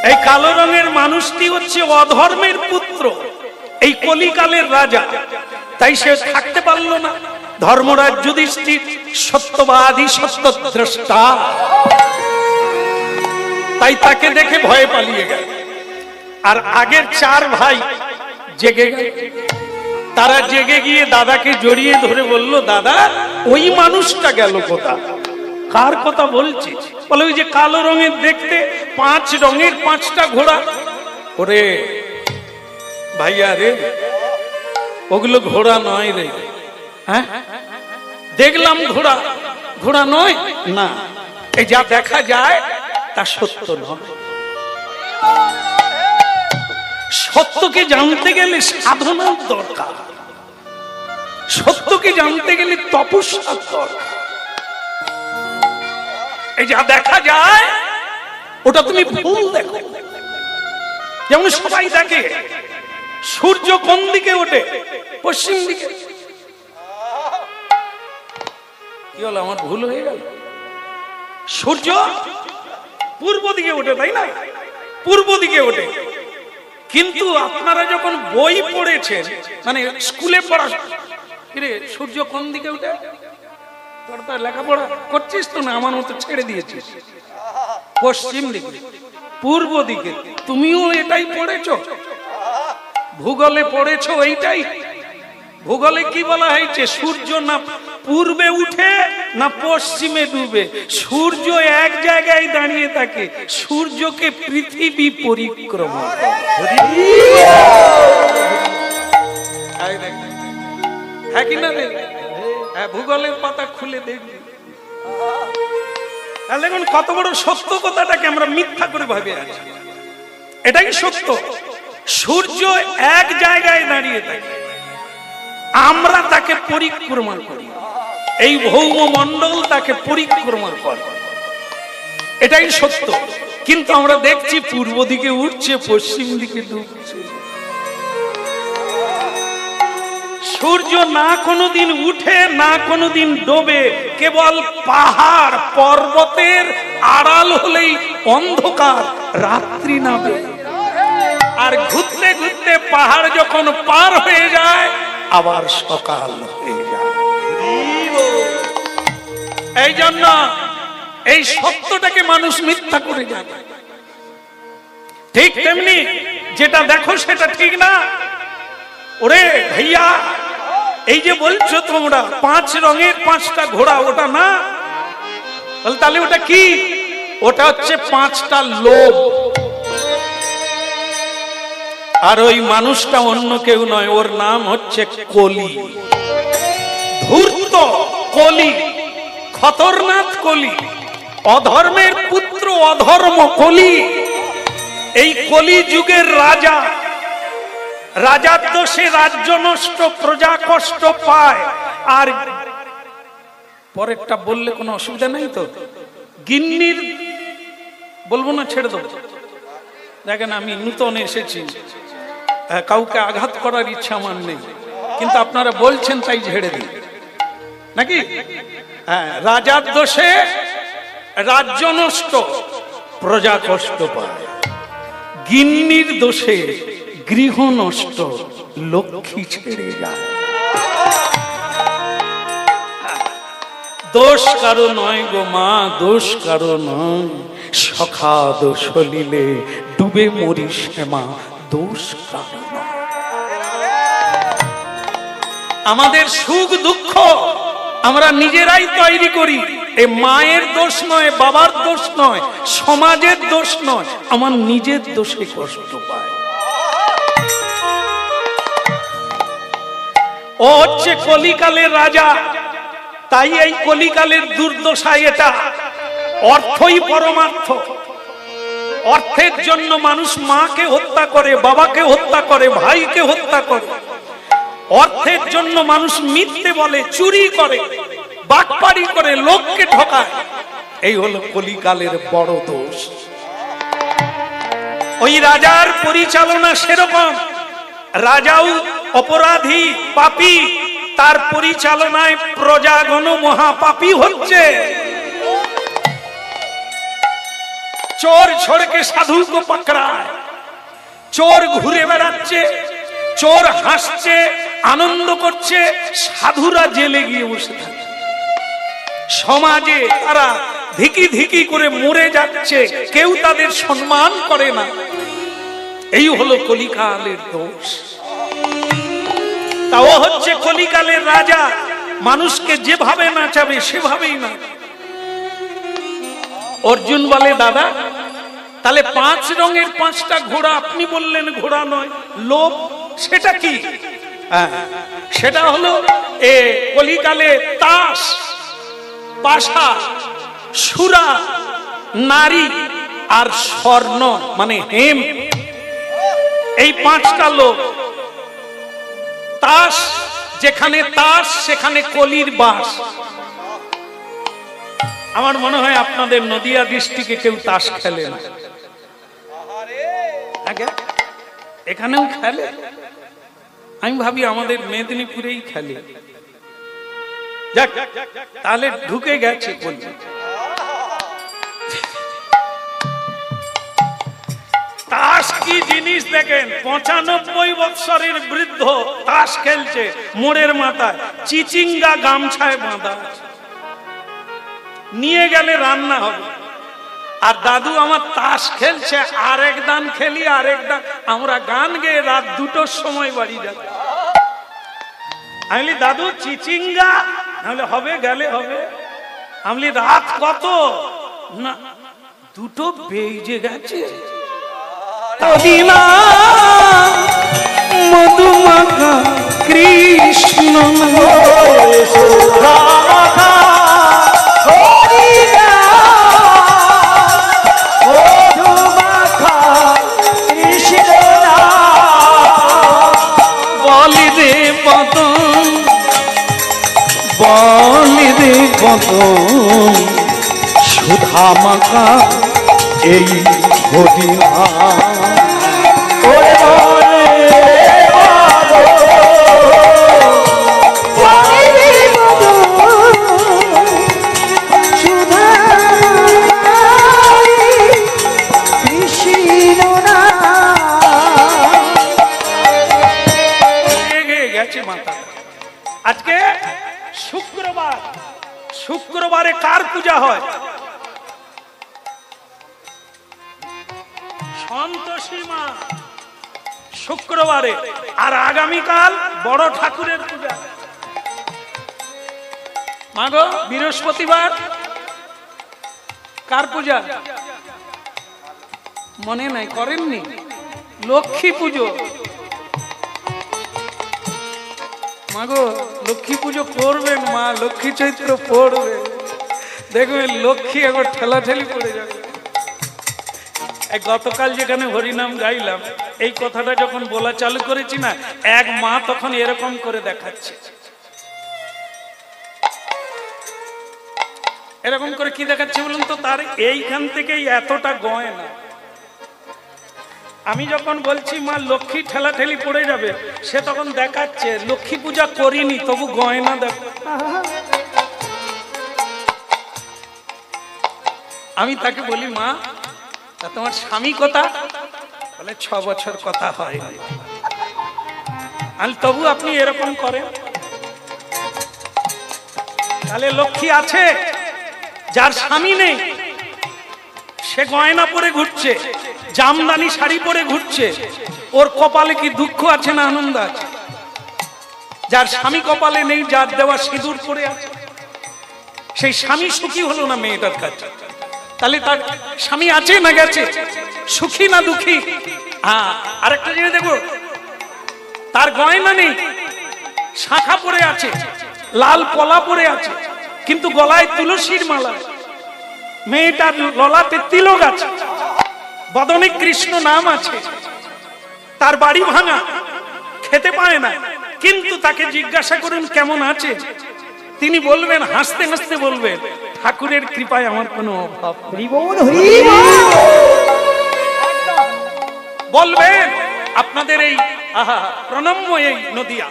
S1: এই কালো রঙের মানুষটি হচ্ছে অধর্মের পুত্র, এই কলিকালের রাজা, তাই সে থাকতে পারলো না। ধর্মরাজ যুধিষ্ঠির সত্যবাদী, সত্যদ্রষ্টা, তাই তাকে দেখে ভয়ে পালিয়ে গেল। আর আগের চার ভাই জেগে গেল। তারা জেগে গিয়ে দাদাকে জড়িয়ে ধরে বলল, দাদা ওই মানুষটা গেল কোথায়? কার কথা বলছিস? বলে ওই যে কালো রঙের দেখতে, 5 রঙের 5টা ঘোড়া। ওরে ভাইয়া রে, ওগুলো ঘোড়া নয় রে। হ্যাঁ দেখলাম ঘোড়া, ঘোড়া নয় না, এই যা দেখা যায় তা সত্য নয়। সত্যকে জানতে গেলে সাধনার দরকার, সত্যকে জানতে গেলে তপস্যার দরকার। এই যা দেখা যায় ওটা তুমি ভুল দেখো। যেমন সবাই দেখে সূর্য কোন দিকে ওঠে? পশ্চিম দিকে। কি হলো, আমার ভুল হয়ে গেল? সূর্য পূর্ব দিকে ওঠে, তাই না? পূর্ব দিকে ওঠে। কিন্তু আপনারা যখন বই পড়েছেন, মানে স্কুলে পড়া, সূর্য কোন দিকে ওঠে? তোর লেখাপড়া করছিস তো না, আমার মতো ছেড়ে দিয়েছিস। পশ্চিম দিকে, পূর্ব দিকে। তুমিও এটাই পড়েছো, ভূগোলে পড়েছো এইটাই। ভূগোলে কি বলা হয়েছে? সূর্য না পূর্বে উঠে না পশ্চিমে ডুবে, সূর্য এক জায়গায় দাঁড়িয়ে থাকে। সূর্যকে পৃথিবী পরিক্রমা করে। হ্যাঁ কি না? হ্যাঁ, ভূগোলের পাতা খুলে দেখবি। দেখুন কত বড় সত্য কথাটাকে আমরা মিথ্যা করে ভাবে আছি। এটাই সত্য। সূর্য এক জায়গায় দাঁড়িয়ে থাকে, আমরা তাকে পরিক্রমা করি। এই ভৌমমণ্ডল তাকে পরিক্রমা করে, এটাই সত্য। কিন্তু আমরা দেখছি পূর্ব দিকে উঠছে, পশ্চিম দিকে ডুবছে। সূর্য না কোনোদিন উঠে না কোনোদিন ডোবে, কেবল পাহাড় পর্বতের আড়াল হলেই অন্ধকার, রাত্রি নামে। আর ঘুরতে ঘুরতে পাহাড় যখন পার হয়ে যায় আবার সকাল হয়ে যায়। এই জন্য এই সত্যটাকে মানুষ মিথ্যা করে যায়। ঠিক তেমনি যেটা দেখো সেটা ঠিক না। ওরে ভাইয়া, এই যে বলছো তোমরা 5 রঙের 5টা ঘোড়া, ওটা না। তাহলে ওটা কি? ওটা হচ্ছে 5টা লোভ। আর ওই মানুষটা অন্য কেউ নয়, ওর নাম হচ্ছে কলি। ধূর্ত কলি, খতরনাক কলি, অধর্মের পুত্র, অধর্ম কলি। এই কলি যুগের রাজা, রাজার দোষে রাজ্য নষ্ট, প্রজা কষ্ট পায়। আর পরেরটা বললে কোনো অসুবিধা নাই তো? গিন্নির বলবো না, ছেড়ে দেবো। দেখেন আমি নূতন এসেছি, কাউকে আঘাত করার ইচ্ছা আমার নেই, কিন্তু আপনারা বলছেন তাই ঝেড়ে দিই নাকি? হ্যাঁ, রাজার দোষে রাজ্য নষ্ট, প্রজা কষ্ট পায়। গিন্নির দোষে গৃহ নষ্ট, লক্ষ্মী ছেড়ে যায়। দোষ কারো নয় গো মা, দোষ কারো নয়। সখা দোষ হলিলে ডুবে মরি শ্যামা, দোষ কারো নয়। আমাদের সুখ দুঃখ আমরা নিজেরাই তৈরি করি। এ মায়ের দোষ নয়, বাবার দোষ নয়, সমাজের দোষ নয়, আমার নিজের দোষে কষ্ট পায়। ও হচ্ছে কলিকালের রাজা, তাই এই কলিকালের দুর্দশা এটা। অর্থই পরমার্থ। অর্থের জন্য মানুষ মাকে হত্যা করে, বাবাকে হত্যা করে, ভাইকে হত্যা করে। অর্থের জন্য মানুষ মিথ্যে বলে, চুরি করে, বাটপাড়ি করে, লোককে ঠকায়। এই হলো কলিকালের বড় দোষ। ওই রাজার পরিচালনা সেরকম। রাজাও অপরাধী পাপী, তার পরিচালনায় প্রজাগণ মহাপাপী হচ্ছে। চোর ছোড়কে সাধু কো পকড়ায়, চোর ঘুরে বেড়াচ্ছে, চোর হাসছে, আনন্দ করছে, সাধুরা জেলে গিয়ে বসে থাকে। সমাজে তারা ধিকি ধিকি করে মরে যাচ্ছে, কেউ তাদের সম্মান করে না। এই হলো কলিকালের দোষ। তাও হচ্ছে কলিকালের রাজা, মানুষকে যেভাবে নাচাবে সেভাবেই না। অর্জুন বলে, দাদা তাহলে 5 রঙের 5টা ঘোড়া, আপনি বললেন ঘোড়া নয়, লোভ, সেটা কি? সেটা হলো কলিকালে তাস, পাশা, সুরা, নারী আর স্বর্ণ মানে হেম, এই 5টা লোক। তাস, যেখানে তাস সেখানে কলির বাস। আমার মনে হয় আপনাদের নদিয়া ডিস্ট্রিক্টে কেউ তাস খেলে না, এখানেও খেলে। আমি ভাবি আমাদের মেদিনীপুরেই খেলে। যাক, তাহলে ঢুকে গেছে। তাস কি জিনিস দেখেন, 95 বৎসরের বৃদ্ধ তাস খেলছে, মোড়ের মাথায় চিচিঙ্গা গামছায় বাঁধা, নিয়ে গেলে রান্না হবে। আর দাদু আমার তাস খেলছে, আরেক দান খেলি, আরেক দান। আমরা গান গেয়ে রাত 2টোর সময় বাড়ি যাব। আমি দাদু চিচিঙ্গা, নাহলে হবে, গেলে হবে। আমি রাত কত না, 2টো বেজে গেছে। মধুমাখা কৃষ্ণ বলি রে বদন, বলি রে বদন, সুধা মাখা এই হরিণা। আজকে শুক্রবার, শুক্রবারে কার পূজা হয়? সন্তোষী মা শুক্রবারে। আর আগামীকাল বড় ঠাকুরের পূজা। মাগো বৃহস্পতিবার কার পূজা মনে নাই? করেননি? লক্ষ্মী পুজো। মাগো লক্ষ্মী পুজো করবেন মা, লক্ষ্মী চৈত্র পড়বে, দেখবেন লক্ষ্মী একবার ঠেলাঠেলি পড়ে যাবে। গতকাল যেখানে হরিনাম গাইলাম, এই কথাটা যখন বলা চালু করেছি না, এক মা তখন এরকম করে দেখাচ্ছে। এরকম করে কি দেখাচ্ছে বলুন তো? তার এইখান থেকেই এতটা গয়না। আমি যখন বলছি মা লক্ষ্মী ঠেলাঠেলি পড়ে যাবে, সে তখন দেখাচ্ছে লক্ষ্মী পূজা করিনি তবু গয়না দেখো। আমি তাকে বলি, মা তা তোমার স্বামী কথা? বলে 6 বছর কথা হয়। আর তবু আপনি এরকম করেন? তাহলে লক্ষ্মী আছে, যার স্বামী নেই সে গয়না পরে ঘুরছে, জামদানি শাড়ি পরে ঘুরছে, ওর কপালে কি দুঃখ আছে না আনন্দ আছে? যার স্বামী কপালে নেই, যার দেওয়া সিঁদুর পরে আছে, সেই স্বামী সুখী হলো না মেয়েটার কাছে? তাহলে তার স্বামী আছে না গেছে? সুখী না দুঃখী? আরেকটা জিনিস দেখো, তার গয়না নেই, শাখা পরে আছে, লাল পলা পরে আছে, কিন্তু গলায় তুলসীর মালা, মেয়েটার ললাতে তিলক আছে, বদনে কৃষ্ণ নাম আছে, তার বাড়ি ভাঙা, খেতে পায় না, কিন্তু তাকে জিজ্ঞাসা করুন কেমন আছে, তিনি বলবেন, হাসতে হাসতে বলবেন, ঠাকুরের কৃপায় আমার কোনো অভাব নেই। বলবেন আপনাদের এই আহা প্রণম্য এই নদিয়া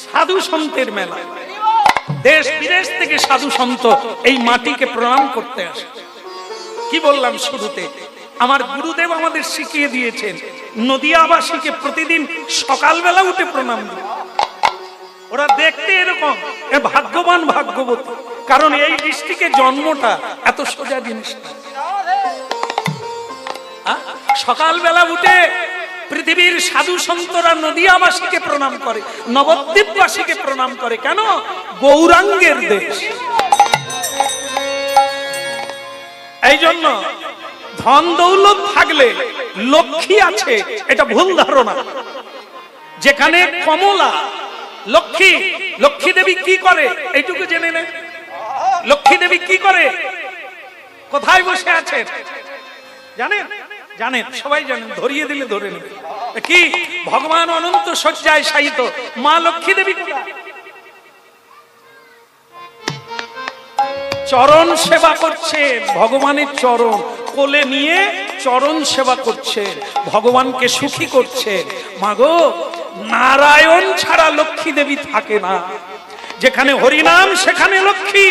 S1: সাধু সন্তের মেলা, দেশ বিদেশ থেকে সাধু সন্ত এই মাটিকে প্রণাম করতে আসে। কি বললাম শুরুতে, আমার গুরুদেব আমাদের শিখিয়ে দিয়েছেন নদিয়াবাসীকে প্রতিদিন সকালবেলা উঠে প্রণাম দিন। ওরা দেখতে এরকম ভাগ্যবান ভাগ্যবতী, কারণ এই ডিস্ট্রিক্টে জন্মটা এত সোজা জিনিস না। সকালবেলা উঠে পৃথিবীর সাধু সন্তরা নদিয়াবাসীকে প্রণাম করে, নবদ্বীপবাসীকে প্রণাম করে। কেন? গৌরাঙ্গের দেশ। এই জন্য ধন দৌলত থাকলে লক্ষ্মী আছে এটা ভুল ধারণা। যেখানে কমলা লক্ষ্মী, লক্ষ্মী দেবী কি করে এইটুকু জেনে নেন। লক্ষ্মী দেবী কি করে, কোথায় বসে আছেন জানেন? জানেন, সবাই জানেন, ধরিয়ে দিলে ধরে নেবে। কি? ভগবান অনন্ত শয্যায় শায়িত, মা লক্ষ্মী দেবী চরণ সেবা করছে। ভগবানের চরণ কোলে নিয়ে চরণ সেবা করছে, ভগবানকে সুখী করছে। মাগো, নারায়ণ ছাড়া লক্ষ্মী দেবী থাকে না। যেখানে হরিনাম সেখানে লক্ষ্মী।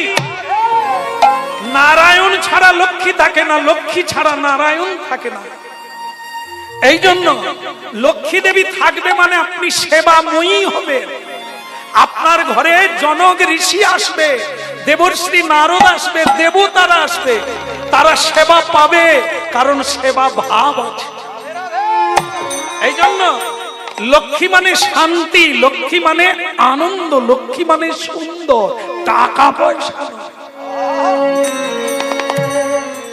S1: নারায়ণ ছাড়া লক্ষ্মী থাকে না, লক্ষ্মী ছাড়া নারায়ণ থাকে না। এই জন্য লক্ষ্মী দেবী থাকবে মানে আপনি সেবাময়ী হবেন। আপনার ঘরে জনক ঋষি আসবে, দেবর্ষি নারদ আসবে, দেবতারা আসবে, তারা সেবা পাবে, কারণ সেবা ভাব আছে। এই জন্য লক্ষ্মী মানে শান্তি, লক্ষ্মী মানে আনন্দ, লক্ষ্মী মানে সুন্দর। টাকা পয়সা,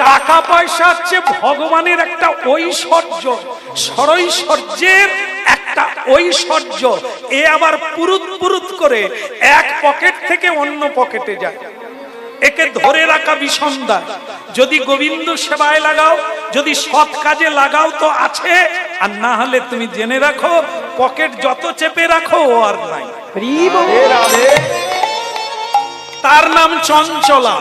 S1: টাকা পয়সা হচ্ছে ভগবানের একটা ঐশ্বর্য, সরৈশ্বর্যের একটা ঐশ্বর্য। এ আবার পুরুত পুরুত করে এক পকেট থেকে অন্য পকেটে যায়, একে ধরে রাখা বিষমদার। যদি গোবিন্দ সেবায় লাগাও, যদি সৎ কাজে লাগাও তো আছে, আর না হলে তুমি জেনে রাখো পকেট যত চেপে রাখো ও আর নাই। তার নাম চঞ্চলা।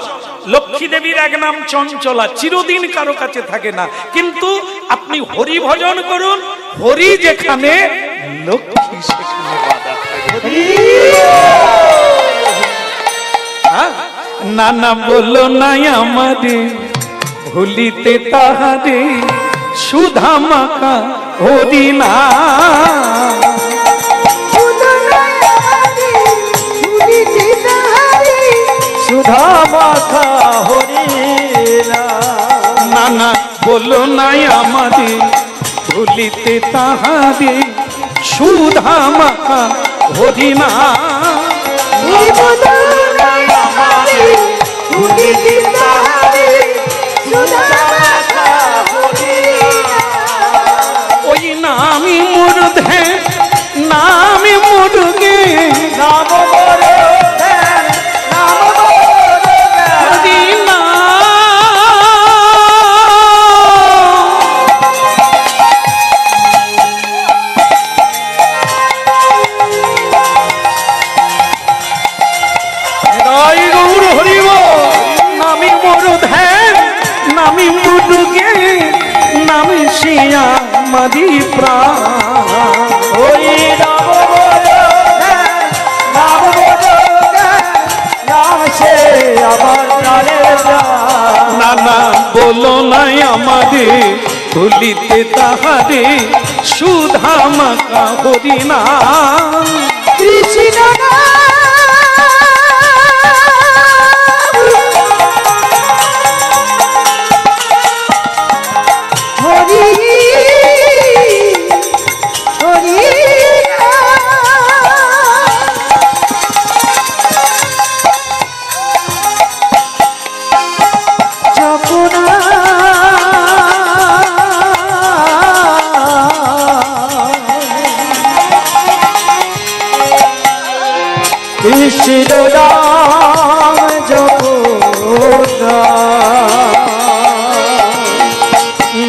S1: লক্ষ্মী দেবীর এক নাম চঞ্চলা, চিরদিন কারো কাছে থাকে না। কিন্তু আপনি হরি ভজন করুন, হরি যেখানে লক্ষ্মী সেখানে বাধা থাকে। না না বলো নাই আমাদের ভুলিতে তাহারে, সুধা মাখা হরি না।
S2: সুধা মাখা হরি
S1: না না বলো নাই আমাদের ভুলিতে তাহারে, সুধা মাখা হরি না। ওই নামি মুরধে নামি মুরগে নাম মাদি প্রাণ। ওই না না বলো নাই আমাদের ভুলিতে তাহারে, সুধা মাখা হরি না। কৃষ্ণ
S2: রাম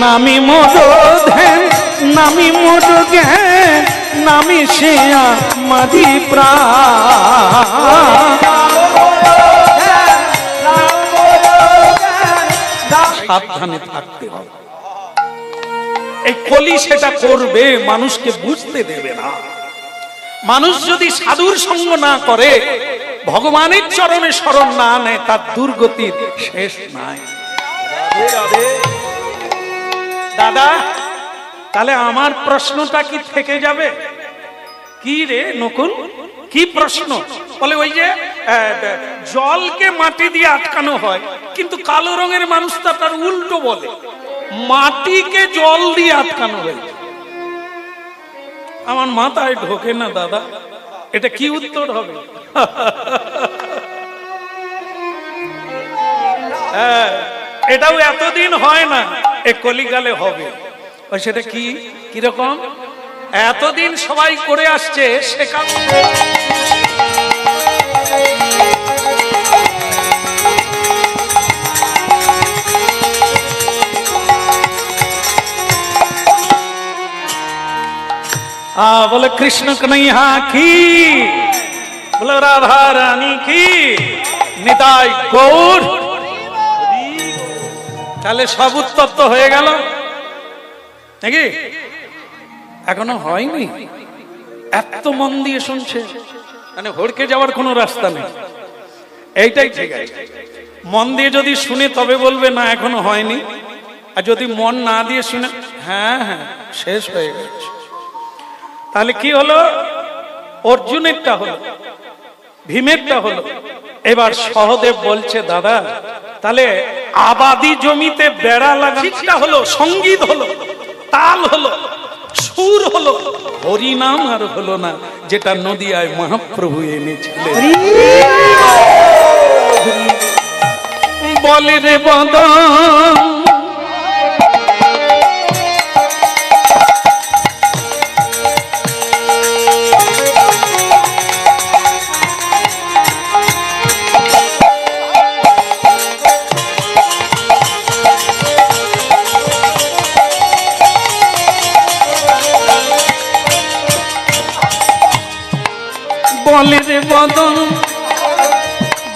S1: নামি মোর ধ্যান নামি মোর জ্ঞান, নামি শিয়া মাদি প্রাণ। সাবধানে থাকতে হবে। এই কলি সেটা করবে, মানুষকে বুঝতে দেবে না। মানুষ যদি সাধুর সঙ্গ না করে, ভগবানের চরণে শরণ না নেয়, তার দুর্গতির শেষ নাই। দাদা, তাহলে আমার প্রশ্নটা কি থেকে যাবে? কি রে নকুল, কি প্রশ্ন? বলে ওই যে জলকে মাটি দিয়ে আটকানো হয়, কিন্তু কালো রঙের মানুষটা তার উল্টো বলে, মাটিকে জল দিয়ে আটকানো হয়েছে। আমার মাথায় ঢোকে না দাদা, এটা কি উত্তর হবে? এটাও এতদিন হয় না, এ কলিকালে হবে। সেটা কি কিরকম? এতদিন সবাই করে আসছে, শেখা बोले कृष्ण कन्हैया की, बोले राधा रानी की, निताई गौर। তাহলে সব উত্তর তো হয়ে গেল নাকি? এখনো হয়নি। এত মন দিয়ে শুনছে, মানে হড়কে যাওয়ার কোনো রাস্তা নেই। এইটাই ঠিক আছে, মন দিয়ে যদি শুনে তবে বলবে না এখনো হয়নি। আর যদি মন না দিয়ে শুনে, হ্যাঁ হ্যাঁ শেষ হয়ে গেছে। তাহলে কি হলো? অর্জুনেরটা হলো, ভীমেরটা হলো। এবার সহদেব বলছে দাদা, তাহলে আবাদি জমিতে বেড়া লাগাটা হলো, সঙ্গীত হলো, তাল হলো, সুর হলো, হরিনাম আর হলো না, যেটা নদিয়ায় মহাপ্রভু এনেছিলেন। বলে রে বদন, বলে রে বদন,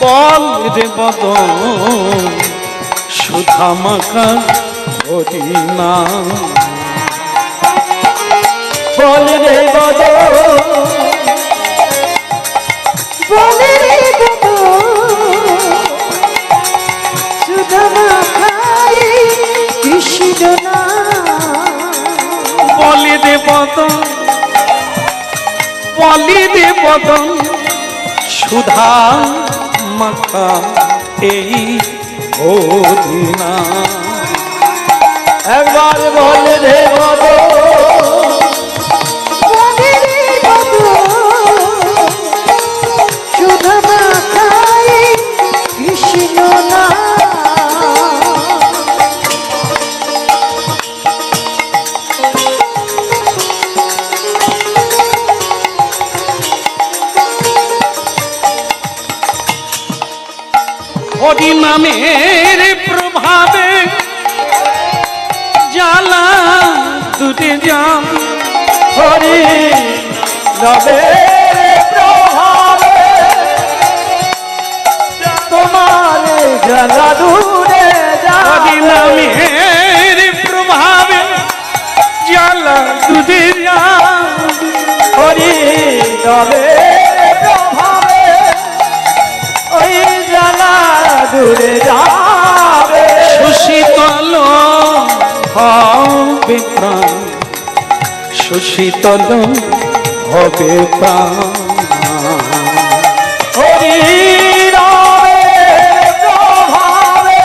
S1: বল রে বদন, সুধা মাখা হরিনাম।
S2: বল রে বদন, বল রে বদন, সুধা মাখা কৃষ্ণ নাম।
S1: বলে রে বদন, বলি রে বদন, সুধা মাখা এই হরিনাম।
S2: একবার বল রে বদন, বল রে বদন, সুধা মাখা কৃষ্ণ নাম।
S1: হরিনামের প্রভাবে জ্বালা দুটে জাম।
S2: হরি নামের প্রভাবে তোমার জ্বালা দূরে যাবে।
S1: হরিনামের প্রভাবে জ্বালা দুটে জাম।
S2: হরি নামের প্রভাবে ওই জ্বালা দূরে যাবে।
S1: সুশীতল হবে প্রাণ, সুশীতল হবে প্রাণ।
S2: হরি নামের প্রভাবে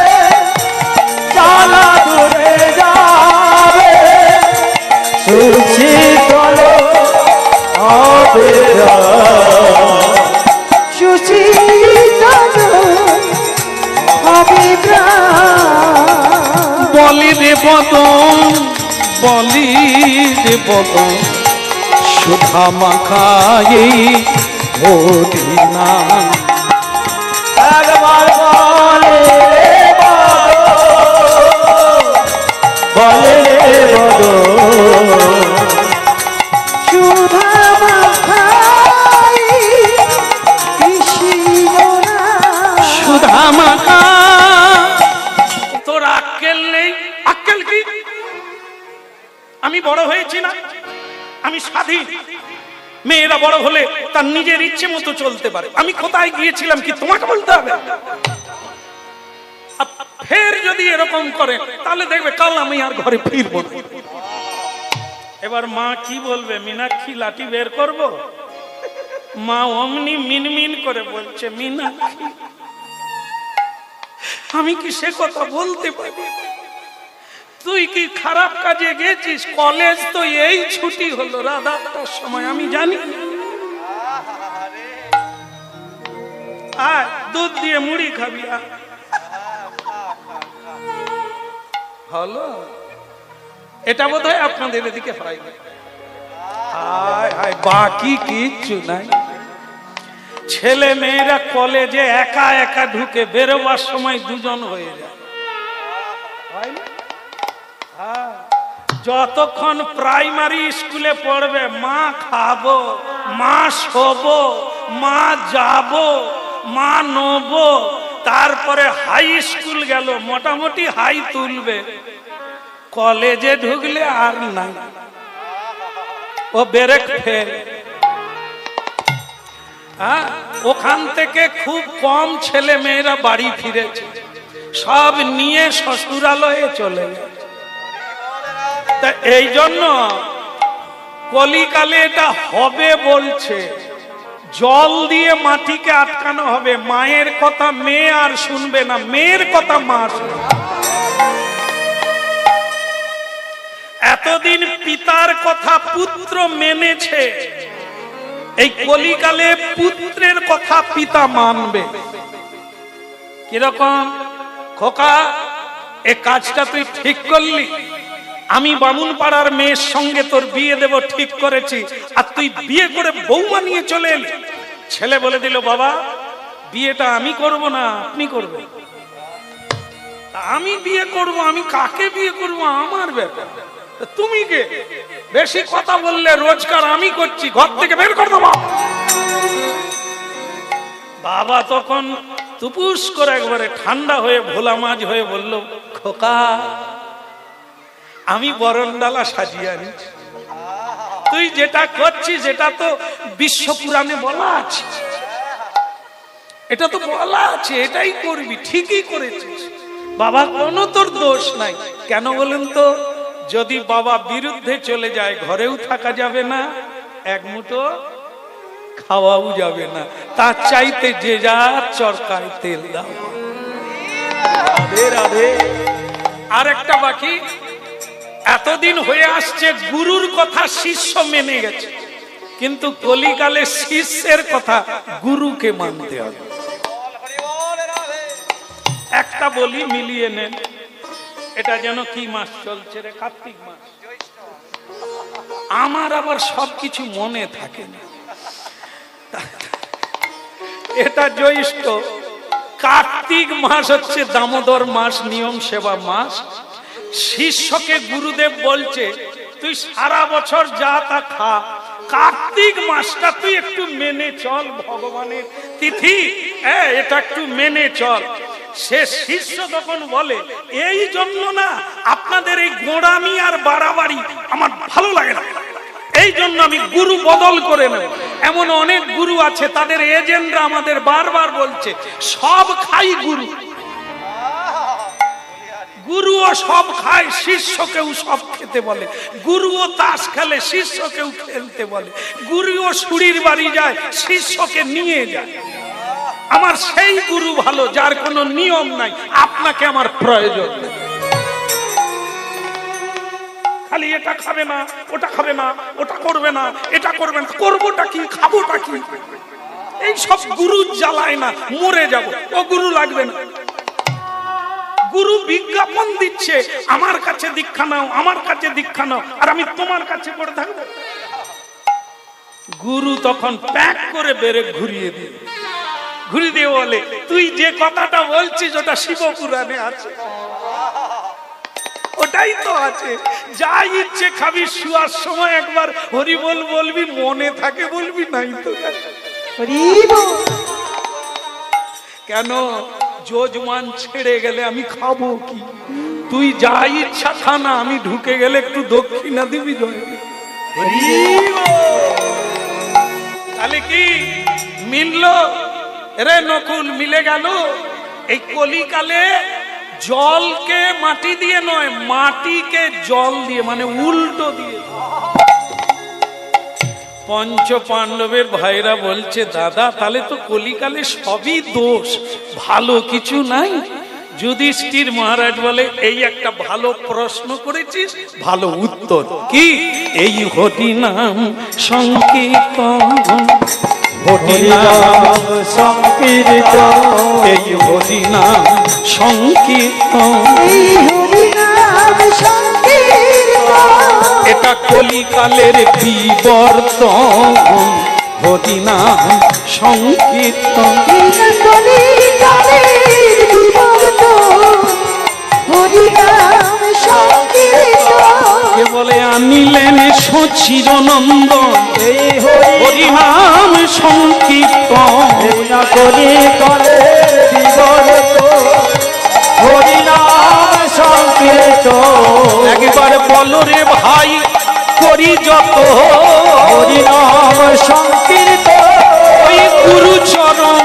S2: জ্বালা দূরে যাবে। সুশীতল হবে প্রাণ, সুশীতল হবে প্রাণ।
S1: বলি রে বদন, বলি রে বদন, সুধা মাখাই হরিনাম।
S2: একবার বলে রে বদন, বলে রে বদন, সুধা মাখাই কৃষ্ণ নাম।
S1: সুধা মাখা। তোর আক্কেল নেই? আক্কেল কি? আমি বড় হয়েছি না, আমি স্বাধীন। মেয়েরা বড় হলে তার নিজের ইচ্ছে মতো চলতে পারে। আমি কোথায় গিয়েছিলাম কি তোমাকে বলতে হবে? ফের যদি এরকম করে তাহলে দেখবে কাল আমি আর ঘরে ফিরবো না। এবার মা কি বলবে? মীনাক্ষী লাঠি বের করব? মা অমনি মিনমিন করে বলছে, মীনাক্ষী আমি কি সে কথা বলতে পারি? তুই কি খারাপ কাজে গেছিস? কলেজ তো এই ছুটি হলো রাত 8টার সময়, আমি জানি। আয় দুধ দিয়ে মুড়ি খাবি। হলো এটা বোধ হয় আপনাদের এদিকে হয় না। হায় হায়, বাকি কিচ্ছু নাই। ছেলে মেয়েরা কলেজে একা একা ঢুকে, বেরোবার সময় দুজন হয়ে যায়। যতক্ষণ প্রাইমারি স্কুলে পড়বে মা খাবো, মা শোবো, মা যাবো, মা নেবো, তারপরে হাই স্কুল গেল মোটামুটি হাই তুলবে, কলেজে ঢুকলে আর নাই, ও ব্রেক ফেল। ওখান থেকে খুব কম ছেলে মেয়েরা বাড়ি ফিরেছে, সব নিয়ে শ্বশুরালয়ে চলে গেছে। তা এই জন্য কলিকালে এটা হবে বলছে, জল দিয়ে মাটিকে আটকানো হবে। মায়ের কথা মেয়ে আর শুনবে না, মেয়ের কথা মা শুনবে। এতদিন পিতার কথা পুত্র মেনেছে, এই কলিকালে পুত্রের কথা পিতা মানবে। কিরকম? খোকা এ কাজটা তুই ঠিক করলি, আমি বামুন পাড়ার মেয়ের সঙ্গে তোর বিয়ে দেব ঠিক করেছি, আর তুই বিয়ে করে বৌমা নিয়ে চলে এলি। ছেলে বলে দিল, বাবা বিয়েটা আমি করব না, আপনি করবেন। আমি বিয়ে করব? আমি কাকে বিয়ে করব? আমার ব্যাপার, তুমি কে? বেশি কথা বললে রোজগার আমি করছি, ঘর থেকে বের করে দেবো। বাবা তখন তুপুস করে একবারে ঠান্ডা হয়ে ভোলা মাছ হয়ে বলল, খোকা আমি বরণডালা সাজিয়ে আনি, তুই যেটা করছিস এটা তো বিশ্ব পুরাণে বলা আছে, এটা তো বলা আছে, এটাই করবি, ঠিকই করেছিস বাবা, কোনো তোর দোষ নাই। কেন বলেন তো? যদি বাবা বিরুদ্ধে চলে যায় ঘরেও থাকা যাবে না, এক মুঠো খাওয়াও যাবে না, তার চাইতে যে যার চরকায় তেল দাও। রাধে রাধে। আর একটা বাকি, এতদিন হয়ে আসছে গুরুর কথা শিষ্য মেনে গেছে, কিন্তু কলিকালে শিষ্যের কথা গুরুকে মানতে হবে। একটা বলি মিলিয়ে নেন, এটা যেন কি মাস চলছে রে? কার্তিক মাস। আমার আবার সবকিছু মনে থাকে না। এটা জ্যৈষ্ঠ, কার্তিক মাস হচ্ছে দামোদর মাস, নিয়ম সেবা মাস। শিষ্যকে গুরুদেব বলছে তুই সারা বছর যা তা খা, কার্তিক মাসটা তুই একটু মেনে চল, ভগবানের তিথি, এটা একটু মেনে চল। সে শিষ্য তখন বলে, এই জন্য না আপনাদের এই গোড়ামি আর বাড়াবাড়ি আমার ভালো লাগে না, এই জন্য আমি গুরু বদল করে নেব। এমন অনেক গুরু আছে, তাদের এজেন্টরা আমাদের বারবার বলছে সব খাই গুরু, গুরুও সব খায়, শিষ্যকেও সব খেতে বলে। গুরুও তাস খেলে, শিষ্যকেও খেলতে বলে। গুরুও সুরির বাড়ি যায়, শিষ্যকে নিয়ে যায়। আমার সেই গুরু ভালো যার কোনো নিয়ম নাই, আপনাকে আমার প্রয়োজন নেই। খালি এটা খাবে না, ওটা খাবে না, ওটা করবে না, এটা করবে না, করবোটা কি, খাবোটা কি, এই সব গুরু জ্বালায় না, মরে যাব, ও গুরু লাগবে না। গুরু বিজ্ঞাপন দিচ্ছে, আমার কাছে দীক্ষা নাও, আমার কাছে দীক্ষা নাও, আর আমি তোমার কাছে পড়ে থাকবো। গুরু তখন প্যাক করে বেরে ঘুরিয়ে দিয়ে বলে, তুই যে কথাটা বলছিস ওটা শিবপুরাণে আছে, ওটাই তো আছে। যা ইচ্ছে খাবি, শুয়ার সময় একবার হরি বল বলবি, মনে থাকে বলবি, নাই তো কেন? যজমান ছেড়ে গেলে আমি খাবো কি? তুই যা ইচ্ছা খা না, আমি ঢুকে গেলে একটু দক্ষিণা দিবি। তাহলে কি মিললো রে নকুল? মিলে গেল। এই কলিকালে জলকে মাটি দিয়ে নয়, মাটিকে জল দিয়ে, মানে উল্টো দিয়ে। পঞ্চ পাণ্ডবের ভাইরা বলছে, দাদা তাহলে তো কলিকালে সবই দোষ, ভালো কিছু নাই। যুধিষ্ঠির মহারাজ বলে, এই একটা ভালো প্রশ্ন করেছিস, ভালো উত্তর কি? এই হরি নাম সংকীর্তন, হরি নাম সংকীর্তন, এই হরি নাম সংকীর্তন,
S2: এই হরি নাম সংকীর্তন,
S1: এটা কলিকালের বিবর্তন। হরি নাম সংকীর্তন,
S2: এটা কলিকালের বিবর্তন, হরি নাম সংকীর্তন।
S1: কে বলে আনিলেন সচির নন্দন,
S2: এই
S1: হরি নাম সংকীর্তন,
S2: কলিকালের বিবর্তন, হরি নাম সংকীর্তন।
S1: একবার বলো রে ভাই করি যত,
S2: হরি নাম সংকীর্তন,
S1: ওই গুরুচরণ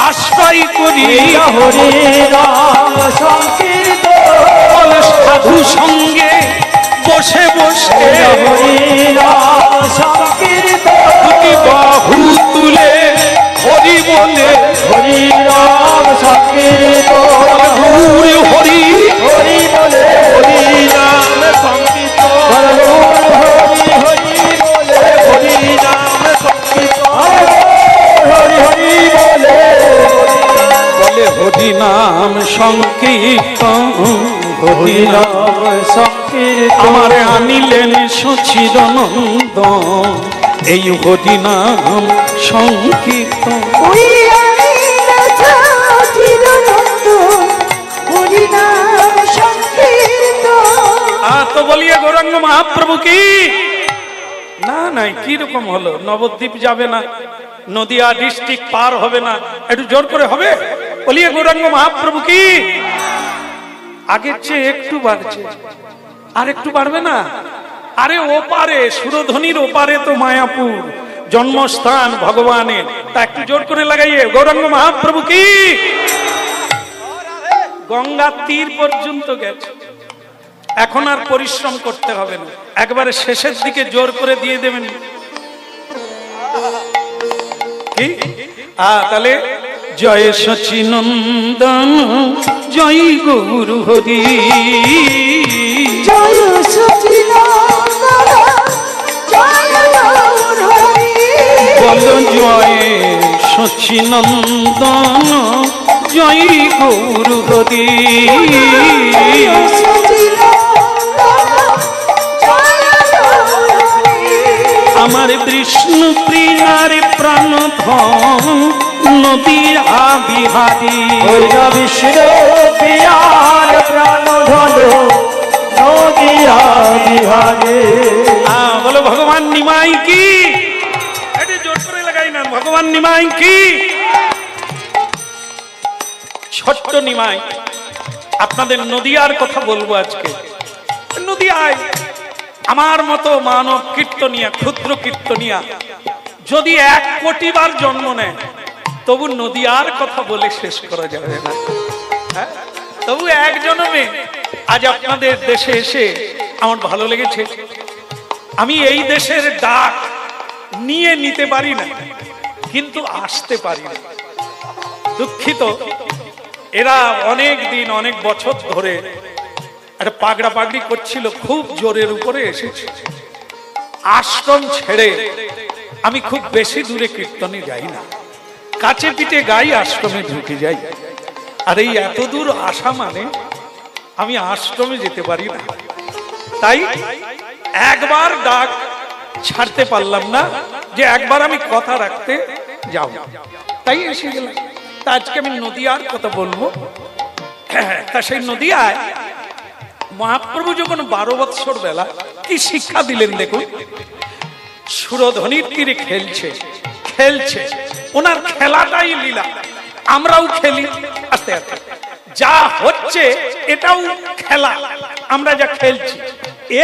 S1: আশ্রয় করি।
S2: হরি নাম সংকীর্তন,
S1: সাধু সঙ্গে বসে বসে
S2: হরি নাম সংকীর্তন,
S1: দুটি বাহু তুলে হরি বলে,
S2: হরি নাম সংকীর্তন,
S1: হরি হরি
S2: হরি বলে, হরি নাম সংকীর্তন, হরি হরি বলে, হরি নাম সংকীর্তন, হরি হরি বলে,
S1: বলে হরি নাম সংকীর্তন, হরি নাম
S2: সংকীর্তন।
S1: আমার আনিলেন সচির নন্দন, এই হরি নাম সংকীর্তন।
S2: ওই আনিলা চিরনন্দন, হরি নাম সংকীর্তন।
S1: তো বলিয়ে গৌরাঙ্গ মহাপ্রভু কি না নাই কি রকম হলো? নবদ্বীপ যাবে না, নদিয়া ডিস্ট্রিক্ট পার হবে না, একটু জোর করে হবে? বলিয়ে গৌরাঙ্গ মহাপ্রভু কি আগের চেয়ে একটু বাড়ছে, আর একটু বাড়বে না? আরে ওপারে, সুরধ্বনির ওপারে তো মায়াপুর জন্মস্থান ভগবানের, তা একটু জোর করে লাগাইয়ে গৌরাঙ্গ মহাপ্রভু কি। গঙ্গা তীর পর্যন্ত গেছে, এখন আর পরিশ্রম করতে হবে না, একবারে শেষের দিকে জোর করে দিয়ে দেবেন কি। তাহলে জয় সচিনন্দন, জয় গৌর হরি,
S2: জয় সচিনন্দন, জয় গৌর হরি,
S1: বল জয় সচিনন্দন, জয় গৌর হরি।
S2: জয় সচিনন্দন, জয় গৌর হরি।
S1: আমার বিষ্ণু প্রিয়ার প্রাণধন, নদিয়া বিহারী,
S2: বিষ্ণু প্রিয়ার প্রাণধন, নদিয়া বিহারে।
S1: বলো ভগবান নিমাই কি। এটা জোর করে লাগাই না, ভগবান নিমাই কি। ছোট্ট নিমাই, আপনাদের নদিয়ার কথা বলবো আজকে। নদিয়ায় আমার মতো মানব কীর্তনিয়া, ক্ষুদ্র কীর্তনিয়া যদি 1 কোটি বার জন্ম নেয়, তবু নদিয়ার কথা বলে শেষ করা যাবে না। তবু এক জন্মে আজ আপনাদের দেশে এসে আমার ভালো লেগেছে। আমি এই দেশের ডাক নিয়ে নিতে পারি না, কিন্তু আসতে পারি না। দুঃখিত, এরা অনেক দিন, অনেক বছর ধরে একটা পাগড়া পাগড়ি করছিল, খুব জোরের উপরে এসেছে। আশ্রম ছেড়ে আমি খুব বেশি দূরে কীর্তনে যাই না, কাছে পিঠে গাই, আশ্রমে ঢুকে যাই। আর এই এত দূর আসা মানে আমি আশ্রমে যেতে পারি না, তাই একবার ডাক ছাড়তে পারলাম না যে একবার আমি কথা রাখতে যাব, তাই এসে গেলাম। তা আজকে আমি নদিয়ার কথা বলবো। তা সেই নদিয়ায় মহাপ্রভু যখন 12 বৎসর বেলা কি শিক্ষা দিলেন দেখুন। সুরধ্বনির তীরে খেলছে, ওনার খেলাটাই লীলা, আমরাও খেলি আস্তে আস্তে। যা হচ্ছে এটাও খেলা, আমরা যা খেলছি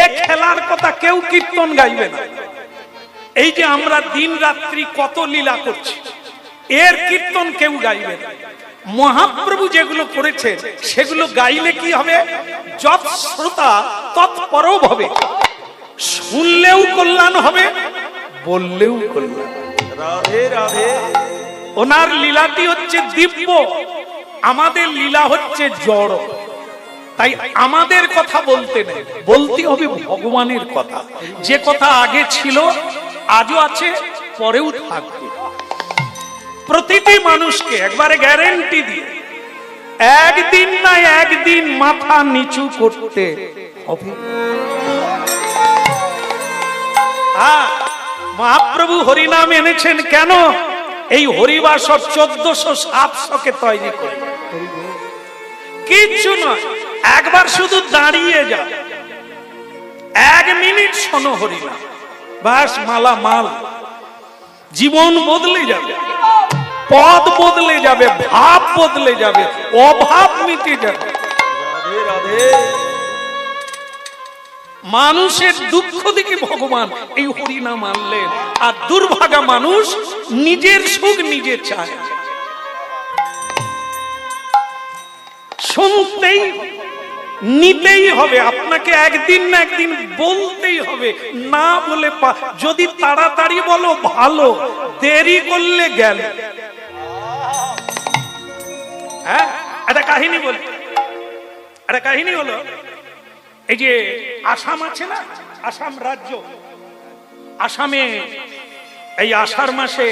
S1: এ খেলার কথা কেউ কীর্তন গাইবে না। এই যে আমরা দিন রাত্রি কত লীলা করছি, এর কীর্তন কেউ গাইবে না। মহাপ্রভু যেগুলো করেছেন সেগুলো গাইলে কি হবে? যৎ শ্রোতা তৎপরও হবে, শুনলেও কল্যাণ হবে, বললেও কল্যাণ।
S2: রাধে রাধে।
S1: ওনার লীলাটি হচ্ছে দিব্য, আমাদের লীলা হচ্ছে জড়। তাই আমাদের কথা বলতে নেই, বলতে হবে ভগবানের কথা। যে কথা আগে ছিল, আজও আছে, পরেও থাকবে। প্রতিটি মানুষকে একবারে গ্যারেন্টি দিয়ে একদিন না একদিন মাথা নিচু করতে হবে। মহাপ্রভু হরিনাম এনেছেন কেন? এই হরিবাসর 1400-700 তৈরি করে, কিচ্ছু নয়। একবার শুধু দাঁড়িয়ে যা, 1 মিনিট শোনো হরিনাম, বাস মালা মাল, জীবন বদলে যাবে, পদ বদলে যাবে, ভাব বদলে যাবে, অভাব মিটে যাবে।
S2: রাধে রাধে।
S1: মানুষের দুঃখ দেখে ভগবান এই হরিনাম আনলেন। আর দুর্ভাগা মানুষ নিজের সুখ নিজে চায়। শুনতেই নিতেই হবে, আপনাকে একদিন না একদিন বলতেই হবে। না বলে যদি তাড়াতাড়ি বলো ভালো, দেরি করলে গেল। হ্যাঁ, একটা কাহিনী বলি। একটা কাহিনী হলো, এই যে আসাম আছে না, আসাম রাজ্য, আসামে এই আষাঢ় মাসে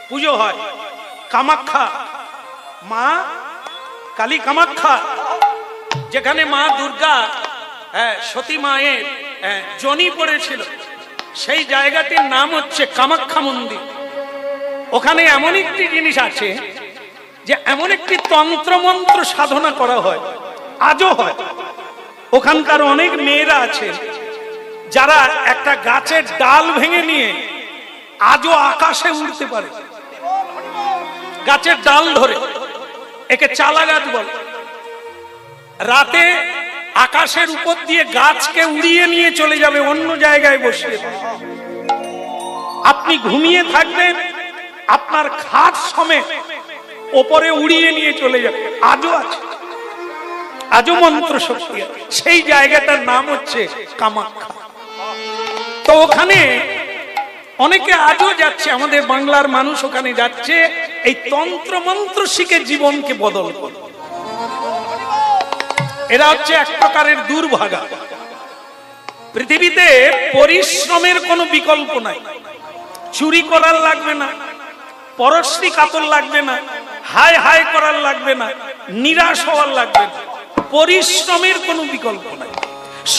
S1: পুজো হয়। কামাখ্যা মা, কালী কামাখ্যা, যেখানে মা দুর্গা সতী মায়ের জনি পড়েছিল, সেই জায়গাটির নাম হচ্ছে কামাখ্যা মন্দির। ওখানে এমন একটি জিনিস আছে যে এমন একটি তন্ত্রমন্ত্র সাধনা করা হয়, আজও হয়। ওখানকার অনেক মেয়েরা আছে যারা একটা গাছের ডাল ভেঙে নিয়ে আজও আকাশে উড়তে পারে, গাছের ডাল ধরে। একে চালা গাছ বলে। রাতে আকাশের উপর দিয়ে গাছকে উড়িয়ে নিয়ে চলে যাবে, অন্য জায়গায় বসিয়ে। আপনি ঘুমিয়ে থাকবেন, আপনার খাট সমেত ওপরে উড়িয়ে নিয়ে চলে যাবে। আজও আছে, আজও মন্ত্র শক্তি আছে। সেই জায়গাটার নাম হচ্ছে কামাখ্যা। তো ওখানে অনেকে আজও যাচ্ছে, আমাদের বাংলার মানুষ ওখানে যাচ্ছে এই তন্ত্র মন্ত্র শিখে জীবনকে বদল করে। এরা হচ্ছে এক প্রকারের দুর্ভাগা। পৃথিবীতে পরিশ্রমের কোনো বিকল্প নাই। চুরি করার লাগবে না, পরশ্রী কাতর লাগবে না, হায় হায় করার লাগবে না, নিরাশ হওয়ার লাগবে না। পরিশ্রমের কোনো বিকল্প নাই।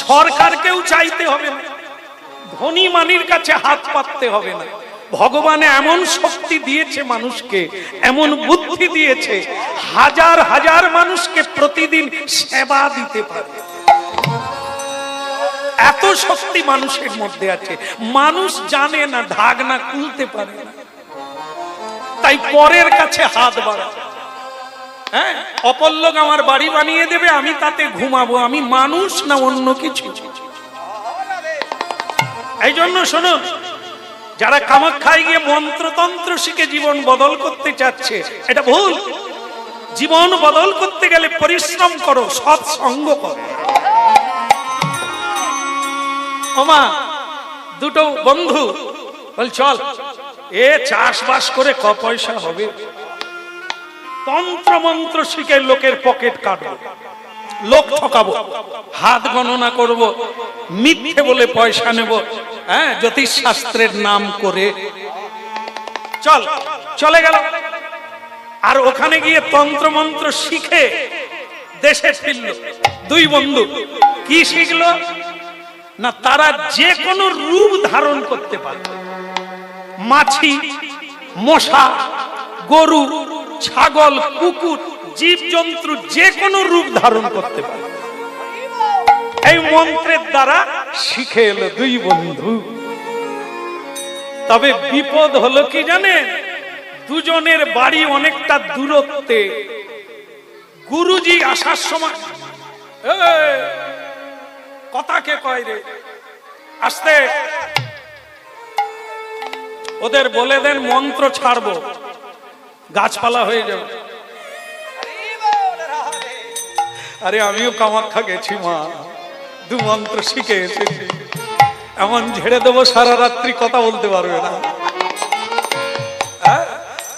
S1: সরকারকেও চাইতে হবে না, ধনী মানির কাছে হাত পাততে হবে না। ভগবান এমন শক্তি দিয়েছে মানুষকে, এমন বুদ্ধি দিয়েছে, হাজার হাজার মানুষকে প্রতিদিন সেবা দিতে পারে। এত শক্তি মানুষের মধ্যে আছে। মানুষ জানে না, ঢাকনা খুলতে পারে না, তাই পরের কাছে হাত বাড়ায়। হ্যাঁ, অপর লোক আমার বাড়ি বানিয়ে দেবে, আমি তাতে ঘুমাবো। আমি মানুষ না অন্য কিছু। এই জন্য শোনো, যারা কামাখ্যায় গিয়ে মন্ত্রতন্ত্র শিখে জীবন বদল করতে চাচ্ছে, এটা ভুল। জীবন বদল করতে গেলে পরিশ্রম করো, সৎসঙ্গ করো। ওমা, দুটো বন্ধু বল চল এ চাষবাস করে ক পয়সা হবে, তন্ত্র মন্ত্র শিখে লোকের পকেট কাটবো, লোক ঠকাবো, হাত গণনা করব, মিথ্যে বলে পয়সা নেব, হ্যাঁ, জ্যোতিষ শাস্ত্রের নাম করে। চল, চলে গেল। আর ওখানে গিয়ে তন্ত্র মন্ত্র শিখে দেশে ফিরল। দুই বন্ধু কি শিখলো না, তারা যে কোনো রূপ ধারণ করতে পারে। মাছি, মশা, গরু, ছাগল, কুকুর, জীবজন্তু যে কোনো রূপ ধারণ করতে পারে। এই মন্ত্রের দ্বারা শিখে এলো দুই বন্ধু। তবে বিপদ হলো কি জানেন, দুজনের বাড়ি অনেকটা দূরত্বে। গুরুজি আসার সময় কথা কে কয় রে, আসতে ওদের বলে দেন মন্ত্র ছাড়বো, গাছপালা হয়ে যাবে। আরে আমিও কামাখ্যা গেছি মা, দু মন্ত্র শিখে এসেছি, এমন ঝেড়ে দেবো সারা রাত্রি কথা বলতে পারবে না।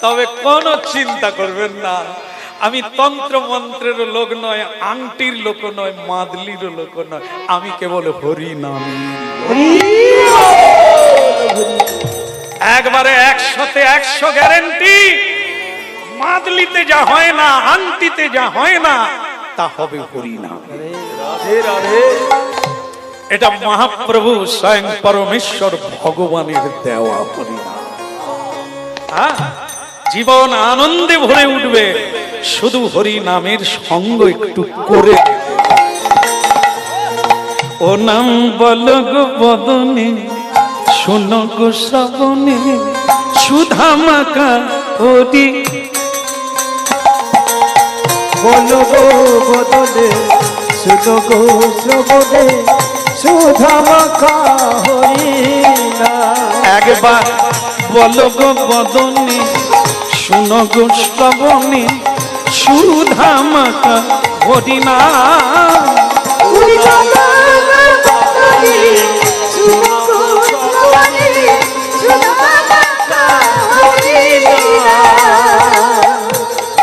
S1: তবে কোন চিন্তা করবেন না, আমি তন্ত্র মন্ত্রের লোক নয়, আংটির লোক নয়, মাদলির লোক নয়, আমি কেবল হরি নামী। একবারে 100-100 গ্যারেন্টি, মাদলিতে যা হয় না, আংটিতে যা হয় না, তা হবে হরি নাম।
S2: রাধে রাধে।
S1: এটা মহাপ্রভু স্বয়ং পরমেশ্বর ভগবানের দেওয়া হরি নাম। জীবন আনন্দে ভরে উঠবে শুধু হরি নামের সঙ্গ একটু করে। ও নাম বলো গো বদনে, শোনো গো শ্রবণে, সুধা মাখা হরি।
S3: বলো গো বদনে, শোনো গো শ্রবণে, সুধা মাখা হরি নাম।
S1: একবার বলো গো বদনে, শোনো গো শ্রবণে, সুধা মাখা হরি নাম।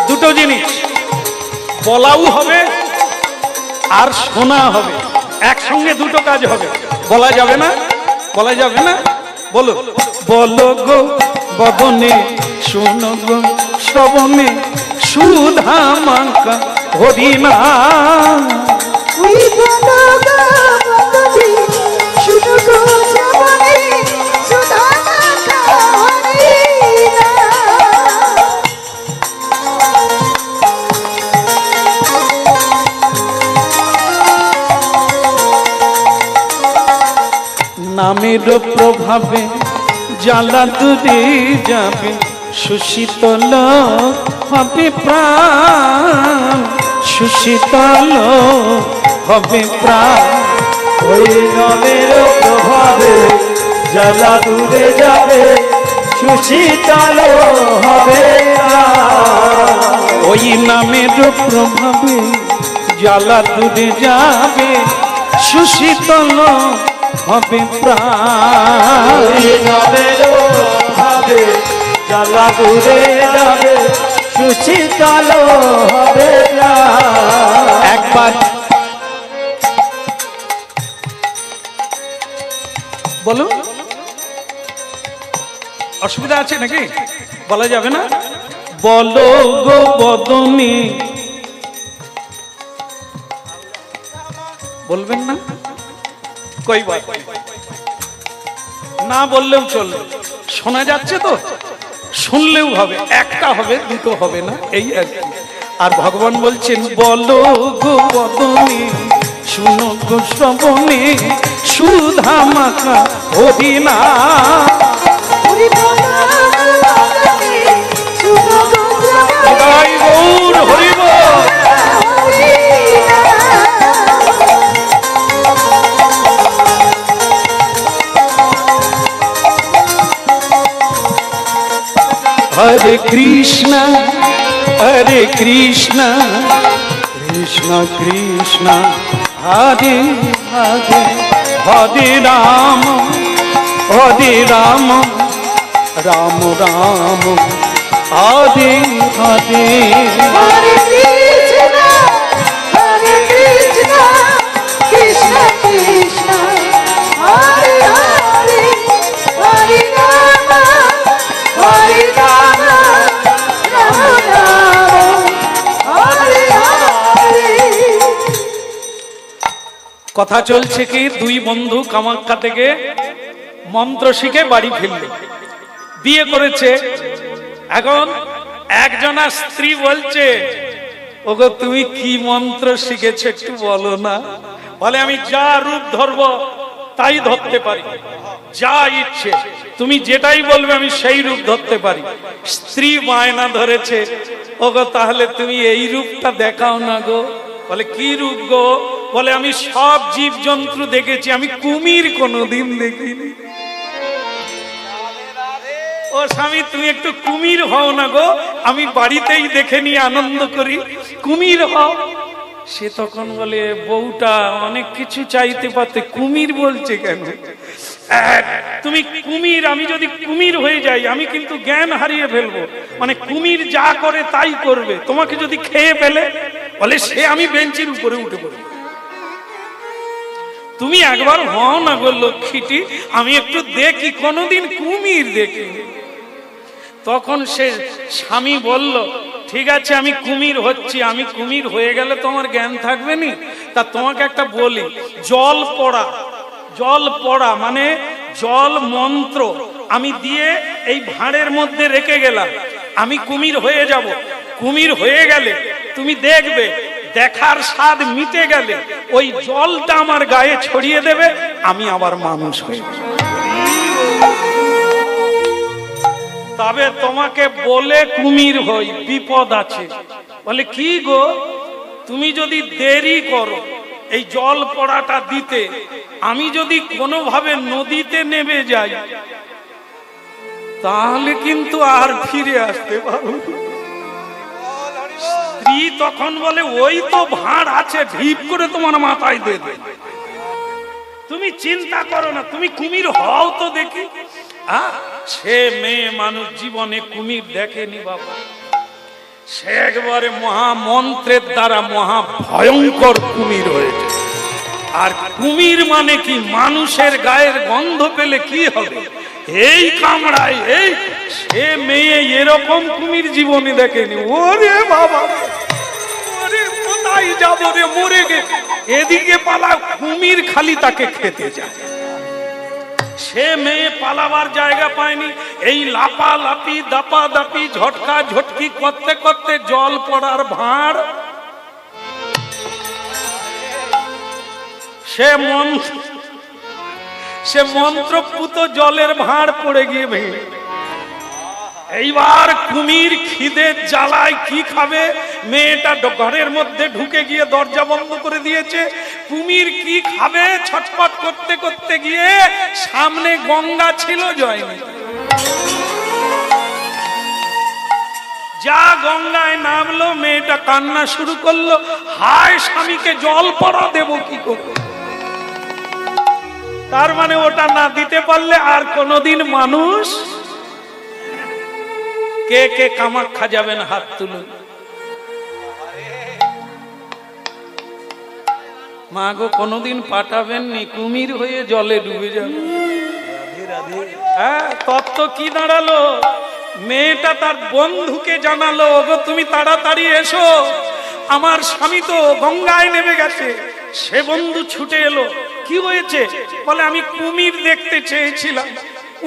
S1: দুটো জিনিস, বলাও হবে আর শোনা হবে, একসঙ্গে দুটো কাজ হবে। বলা যাবে না, বলা যাবে না, বলো বলো গো বদনে, শোনো গো শ্রবণে, সুধা মাখা হরি নাম। নামের প্রভাবে জ্বালা দূরে যাবে, সুশীতল হবে প্রাণ, সুশীতল হবে প্রাণ।
S3: ওই নামের প্রভাবে জ্বালা দূরে যাবে, সুশীতল হবে প্রাণ।
S1: ওই নামের প্রভাবে জ্বালা দূরে যাবে, সুশীতল হবে প্রাণ।
S3: ওই নামের প্রভাবে জ্বালা দূরে যাবে, সুশীতল হবে প্রাণ।
S1: একবার বলো, অসুবিধা আছে নাকি? বলা যাবে না? বলো গো বদনে, বলবেন না? কই বাত না বললেও চলবে, শোনা যাচ্ছে তো, শুনলেও হবে, একটা হবে দুটো হবে না, এই আর কি। আর ভগবান বলছেন বলো গো বদনে, শুনো গো শ্রবণে, সুধা মাখা হরি নাম। জয় গৌর হরি বল। হরে কৃষ্ণ হরে কৃষ্ণ, কৃষ্ণ কৃষ্ণ হরে হরে, হরে Ram Ram Ram Hare Hare.
S4: Hare Krishna, Krishna Krishna, Hare Hare, Hare Rama, Rama Rama, Hare Hare।
S1: কথা চলছে কি, দুই বন্ধু কামাখ্যা থেকে মন্ত্র শিখে বাড়ি ফিরল, বিয়ে করেছে। এখন একজনা স্ত্রী বলছে, ওগো তুমি কি মন্ত্র শিখেছো একটু বলো না। বলে আমি যা রূপ ধরবো তাই ধরতে পারি, যা ইচ্ছে তুমি যেটাই বলবে আমি সেই রূপ ধরতে পারি। স্ত্রী বায়না ধরেছে, ওগো তাহলে তুমি এই রূপটা দেখাও না গো। বলে কি রূপ গো? বলে আমি সব জীব জন্তু দেখেছি, আমি কুমির কোনোদিন দেখিনি। ও স্বামী তুমি একটু কুমির হও না গো, আমি বাড়িতেই দেখে নিয়ে আনন্দ করি, কুমির হও। সে তখন বলে বউটা অনেক কিছু চাইতে পারতে, কুমির বলছে কেন? তুমি কুমির, আমি যদি কুমির হয়ে যাই আমি কিন্তু জ্ঞান হারিয়ে ফেলবো, মানে কুমির যা করে তাই করবে, তোমাকে যদি খেয়ে ফেলে বলে সে আমি বেঞ্চির উপরে উঠে পড়ব। তুমি একবার হও না গো লক্ষ্মীটি, আমি একটু দেখি, কোনোদিন কুমির দেখি। তখন সে স্বামী বলল ঠিক আছে আমি কুমির হচ্ছি, আমি কুমির হয়ে গেলে তোমার জ্ঞান থাকবে নি। তা তোমাকে একটা বলি, জল পড়া, জল পড়া মানে জল মন্ত্র আমি দিয়ে এই ভাঁড়ের মধ্যে রেখে গেলাম, আমি কুমির হয়ে যাব। কুমির হয়ে গেলে তুমি দেখবে, দেখার স্বাদ মিটে গেলে ওই জলটা আমার গায়ে ছড়িয়ে দেবে, আমি আবার মানুষ হয়ে যাব। তবে তোমাকে বলে কুমির হই, বিপদ আছে। বলে কি গো? তুমি যদি দেরি করো এই জল পড়াটা দিতে, আমি যদি কোনোভাবে নদীতে নেমে যাই তাহলে কিন্তু আর ফিরে আসতে পারো। স্ত্রী তখন বলে ওই তো ভাঁড় আছে, ঢিপ করে তোমার মাথায় দিয়ে দে, তুমি চিন্তা করো না, তুমি কুমির হও তো দেখি। সে মেয়ে মানুষ জীবনে কুমির দেখেনি বাবা, সে একবারে মহামন্ত্রের দ্বারা মহা ভয়ঙ্কর কুমির হয়েছে। আর কুমির মানে কি? মানুষের গায়ের গন্ধ পেলে কি হবে, এই কামড়ায় এই। সে মেয়ে এরকম কুমির জীবনে দেখেনি। ওরে বাবা, ওরে কোথায় যাবো রে, মরে গে, এদিকে পালা, কুমির খালি তাকে খেতে যায়। সে মেয়ে পালাবার জায়গা পায়নি, এই লাপালাপি দাপাদাপি ঝটকা ঝটকি করতে করতে জল পড়ার ভাঁড়, সে মন্ত্রপুত জলের ভাঁড় পড়ে গিয়ে ভেঙে। এইবার কুমির খিদের জ্বালায় কি খাবে, মেয়েটা ঘরের মধ্যে ঢুকে গিয়ে দরজা বন্ধ করে দিয়েছে। কুমির কি খাবে, ছটফট করতে করতে গিয়ে সামনে গঙ্গা ছিল, জয়নি যা গঙ্গায় নামলো, মেয়েটা কান্না শুরু করলো, হায় স্বামীকে জল পড়া দেবো কি করবো। তার মানে ওটা না দিতে পারলে আর কোনোদিন মানুষ। কে কে কামাখ্যা যাবেন হাত তুলুন। মা গো কোনোদিন পাঠাবেননি, কুমির হয়ে জলে ডুবে যাবে। হ্যাঁ, তত্ত্ব কি দাঁড়ালো? মেয়েটা তার বন্ধুকে জানালো, ওগো তুমি তাড়াতাড়ি এসো, আমার স্বামী তো গঙ্গায় নেমে গেছে। সে বন্ধু ছুটে এলো, কি হয়েছে? বলে আমি কুমির দেখতে চেয়েছিলাম।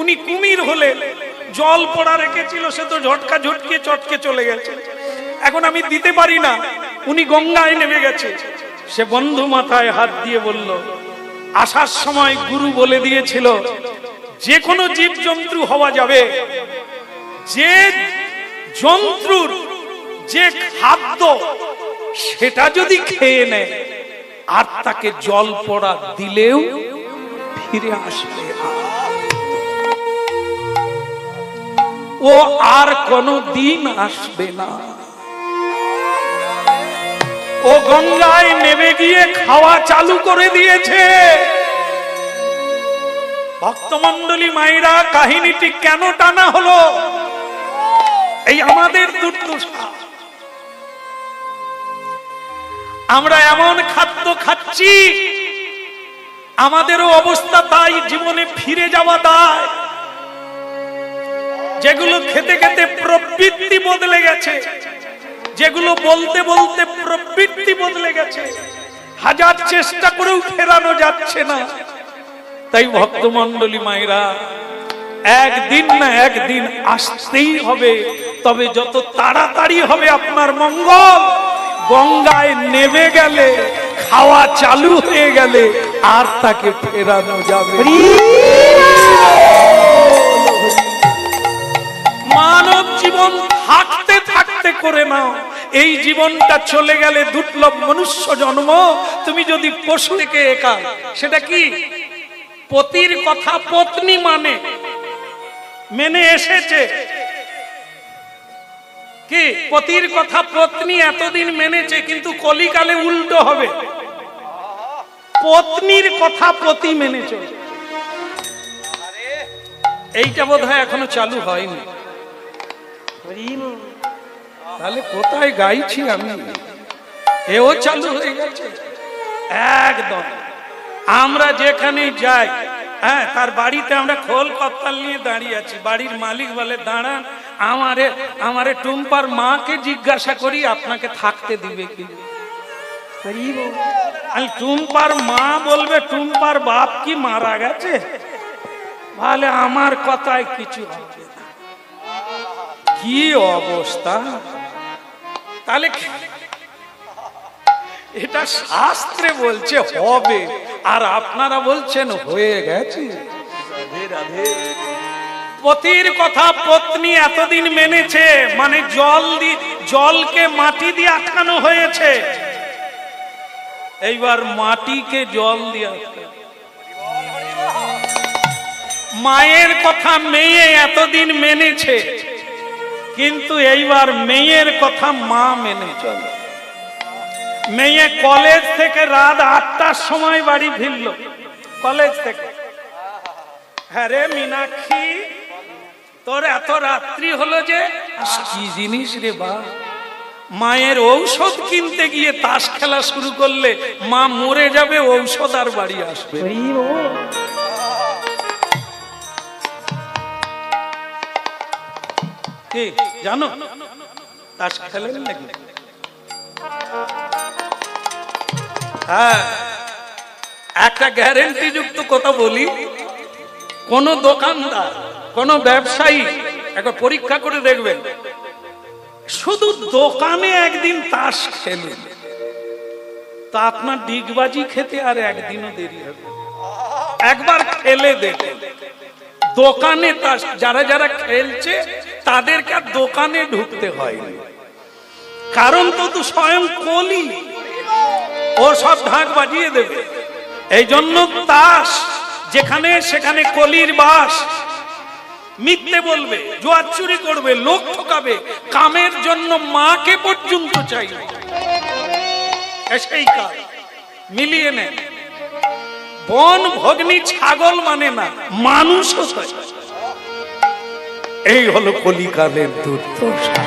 S1: উনি কুমির হলে জল পড়া রেখেছিল, সে তো ঝটকা ঝটকে চটকে চলে গেছে, এখন আমি দিতে পারি না, উনি গঙ্গায় নেমে গেছে। সে বন্ধু মাথায় হাত দিয়ে বলল, আসার সময় গুরু বলে দিয়েছিল যে কোনো জীব জন্তু হওয়া যাবে, যে জন্তুর যে খাদ্য সেটা যদি খেয়ে নেয় আর তাকে জল পড়া দিলেও ফিরে আসবে, ও আর কোনো দিন আসবে না। ও গঙ্গায় নেমে গিয়ে খাওয়া চালু করে দিয়েছে। ভক্তমণ্ডলী মায়েরা, কাহিনীটি কেন টানা হলো? এই আমাদের দুর্দশা, আমরা এমন খাদ্য খাচ্ছি, আমাদেরও অবস্থা তাই, জীবনে ফিরে যাওয়া দায়। যেগুলো খেতে খেতে প্রবৃত্তি বদলে গেছে, যেগুলো বলতে বলতে প্রবৃত্তি বদলে গেছে, হাজার চেষ্টা করেও ফেরানো যাচ্ছে না। তাই ভক্তমণ্ডলী মায়েরা, একদিন না একদিন আসতেই হবে, তবে যত তাড়াতাড়ি হবে আপনার মঙ্গল। গঙ্গায় নেমে গেলে, খাওয়া চালু হয়ে গেলে আর তাকে ফেরানো যাবে। মানব জীবন থাকতে থাকতে থাকতে করে নাও। এই জীবনটা চলে গেলে দুর্লভ মনুষ্য জন্ম, তুমি যদি পশু থেকে একা, সেটা কি পতির কথা পত্নী মেনে এসেছে, কি পতির কথা পত্নী এতদিন মেনেছে, কিন্তু কলিকালে উল্টো হবে, পত্নীর কথা পতি মেনে চলে। এইটা বোধহয় এখনো চালু হয়নি। তাহলে কোথায় গাইছি আমি? এও চালু হয়ে গেছে একদম। আমরা যেখানে যাই, হ্যাঁ, তার বাড়িতে আমরা খোল কত্তাল নিয়ে দাঁড়িয়ে আছি, বাড়ির মালিক বলে দাঁড়ান, আমারে টুম্পার মাকে জিজ্ঞাসা করি আপনাকে থাকতে দিবে কি। টুম্পার মা বলবে টুম্পার বাপ কি মারা গেছে, তাহলে আমার কথায় কিছু হবে না। কি অবস্থা! তাহলে এটা শাস্ত্রে বলছে হবে, আর আপনারা বলছেন হয়ে গেছে। পতির কথা পত্নী এতদিন মেনেছে, মানে জলকে মাটি দিয়ে আটকানো হয়েছে, এইবার মাটিকে জল দিয়ে আটকানো। মায়ের কথা মেয়ে এতদিন মেনেছে, কিন্তু এইবার মেয়ের কথা মা মেনে চলে। মেয়ে কলেজ থেকে রাত 8টার সময় বাড়ি ফিরল, কলেজ থেকে। হ্যাঁ রে মীনাক্ষী, তোর এত রাত্রি হলো যে? কি জিনিস রে বা? মায়ের ঔষধ কিনতে গিয়ে তাস খেলা শুরু করলে মা মরে যাবে, ঔষধ আর বাড়ি আসবে। কি জানো তাস খেলেন নাকি? হ্যাঁ, একটা গ্যারেন্টি যুক্ত কথা বলি, কোন দোকানদার, কোন ব্যবসায়ী একবার পরীক্ষা করে দেখবেন, শুধু দোকানে একদিন তাস খেলেন, তা আপনার ডিগবাজি খেতে আর একদিনও দেরি হবে। একবার খেলে দেখেন, দোকানে তাস যারা যারা খেলছে তাদেরকে আর দোকানে ঢুকতে হয়নি, কারণ তো স্বয়ং কলি ও সব ঢাক বাজিয়ে দেবে। এই জন্য তাস যেখানে সেখানে কলির বাস। মিথ্যে বলবে, জোয়ার চুরি করবে, লোক ঠকাবে, কামের জন্য মাকে পর্যন্ত চাইবে, সেই কাজ মিলিয়ে নেন। বন ভগ্নী ছাগল মানে না, মানুষও চাই। এই হলো কলিকালের দুর্দশা।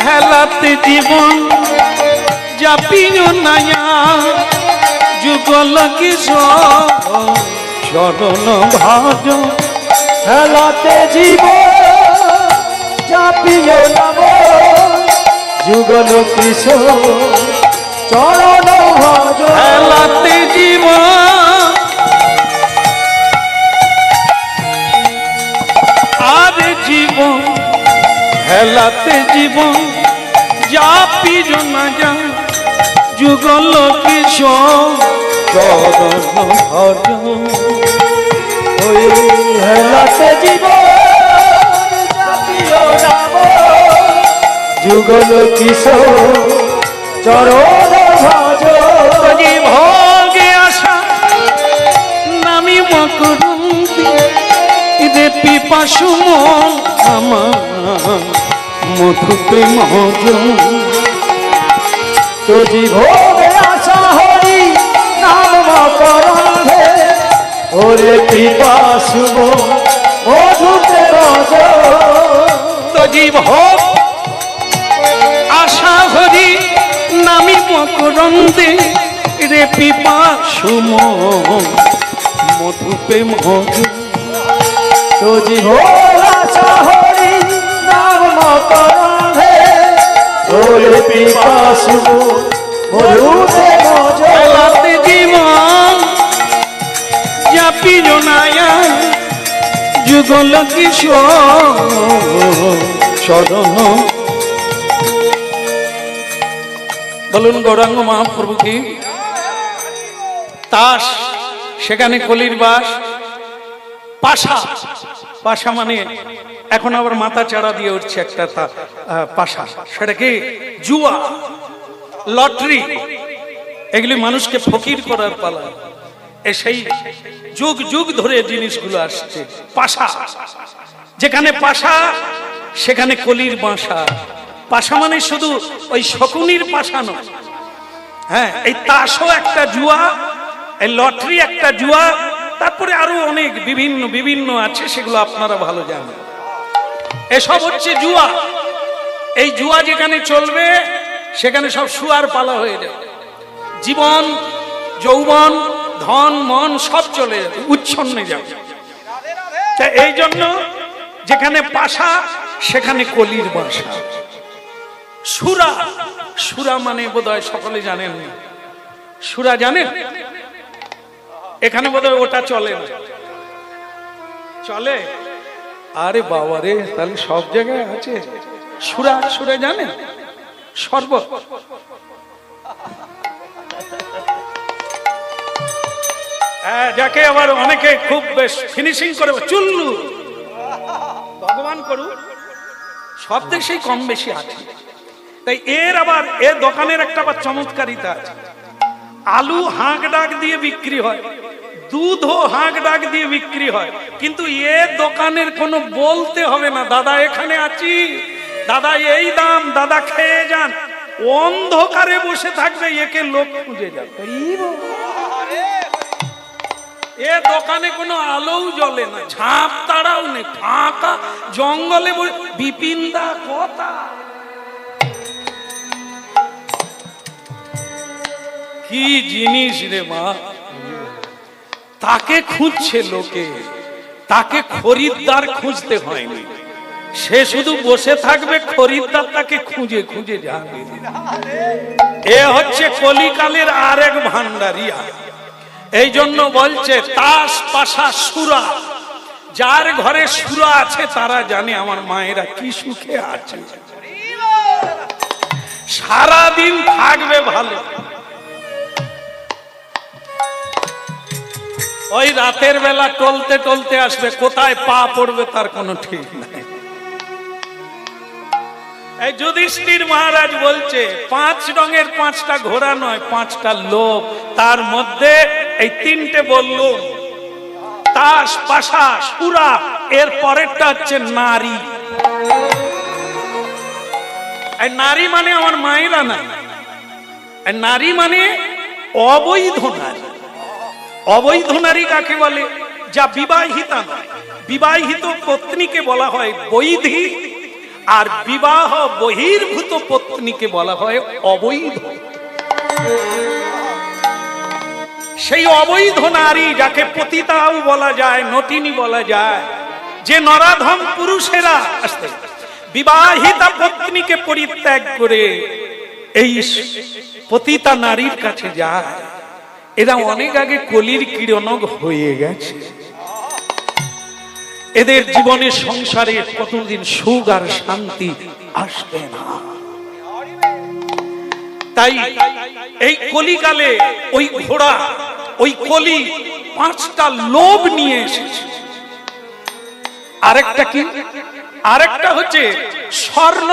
S1: হেলাতে জীবন যাপিও নায়া, যুগল কিশোর চরণ ভাজ।
S3: হেলাতে জীবন চাপিও নাম, যুগল কিশোর চরণ ভাজ।
S1: হেলাতে জীবন আর জীবন, হেলাতে জীবন যাপিও না যা, যুগল কিশোর চরণ ভাজ।
S3: ওই হেলাতে জীবন চাপিও নাম, যুগল কিশোর চরণ ভাজ।
S1: ভোগে আসা নামি মকরন্তি, রে পিপাসু মন আমার মধু প্রেম।
S3: তুজি ভোগে আশা হরি নাম মকরন্ধে, ওরে পিপাসু মধু প্রেম।
S1: তুজি ভোগ আশা হরি নামি মকরন্দে, রে পিপাসু মধু প্রেম।
S3: তুজি ভোগ আশা হরি নাম মকরন্ধে, ওরে পিপাসু মধু প্রেম।
S1: হেলাতে জীবন যাপিও নায়া, যুগল কিশোর চরণ। বলুন গৌরাঙ্গ মহাপ্রভু কি। তাস সেখানে কলির বাস। পাশা, পাশা মানে এখন আবার মাথা চাড়া দিয়ে উঠছে একটা পাশা, সেটা কি জুয়া, লটারি, এগুলি মানুষকে ফকির করার পালা। সেই যুগ যুগ ধরে জিনিসগুলো আসছে। পাশা, যেখানে পাশা সেখানে কলির বাসা। পাশা মানে শুধু ওই শকুনির পাশা নয়, হ্যাঁ, এই তাসও একটা জুয়া, এই লটারি একটা জুয়া, তারপরে আরো অনেক বিভিন্ন বিভিন্ন আছে, সেগুলো আপনারা ভালো জানেন। এসব হচ্ছে জুয়া। এই জুয়া যেখানে চলবে সেখানে সব শুয়ার পালা হয়ে যাবে। জীবন, যৌবন, ধন, মন সব চলে যাবে, উচ্ছন্নে যাবে। তাই এই জন্য যেখানে পাশা সেখানে কলির বাসা। সুরা, সুরা মানে বোধহয় সকলে জানেন না। সুরা জানেন? এখানে বোধহয় ওটা চলে না। চলে? আরে বাবা রে, তাহলে সব জায়গায় আছে সুরা। সুরা জানেন? সর্ব যাকে আবার অনেকে খুব বেশ ফিনিশিং করে, চুল্লু, ভগবান করুক, সব দেশেই কম বেশি আছে। তাই এর আবার এর দোকানের একটা আবার চমৎকারিতা আছে। আলু হাঁক ডাক দিয়ে বিক্রি হয়, দুধও হাঁক ডাক দিয়ে বিক্রি হয়, কিন্তু এ দোকানের কোনো বলতে হবে না, দাদা এখানে আছি, দাদা এই দাম, দাদা খেয়ে যান। অন্ধকারে বসে থাকবে, একে লোক খুঁজে যাবে। এ দোকানে কোনো আলোও জ্বলে না, ঝাঁপ তাড়াও নেই, ফাঁকা জঙ্গলে বিপিনদা কথা। কি জিনিস রে মা! তাকে খুঁজছে লোকে, তাকে খরিদ্দার খুঁজতে হয়নি, সে শুধু বসে থাকবে, খরিদ্দার তাকে খুঁজে খুঁজে যাবে। এ হচ্ছে কলিকালের আরেক ভান্ডারিয়া। এই জন্য বলছে তাস, পাশা, সুরা। যার ঘরে সুরা আছে তারা জানে আমার মায়েরা কি সুখে আছে, সারাদিন থাকবে ভালো। ওই রাতের বেলা টলতে টলতে আসবে, কোথায় পা পড়বে তার কোনো ঠিক নাই। এই যুধিষ্ঠির মহারাজ বলছে 5 রঙের 5টা ঘোড়া নয়, 5টা লোক, তার মধ্যে এই 3টে বলল, তাস, পাশা, সুরা, এর পরেরটা হচ্ছে নারী। এই নারী মানে আমার মায়েরা না, নারী মানে অবৈধ নারী। অবৈধ নারী কাকে বলে? যা বিবাহিতা নয়। বিবাহিত পত্নীকে বলা হয় বৈধী, আর বিবাহ বহির্ভূত পত্নীকে বলা হয় অবৈধ। সেই অবৈধ নারী যাকে পতিতাও বলা যায়, নটিনী বলা যায়, যে নরাধম পুরুষেরা বিবাহিতা পত্নীকে পরিত্যাগ করে এই পতিতা নারীর কাছে যায়, এরা অনেক আগে কলির কিরণক হয়ে গেছে। এদের জীবনে সংসারে কতদিন সুখ আর শান্তি আসবে না। তাই এই কলিকালে ওই ঘোড়া, ওই কলি 5টা লোভ নিয়ে এসেছে। আরেকটা কি? আরেকটা হচ্ছে স্বর্ণ।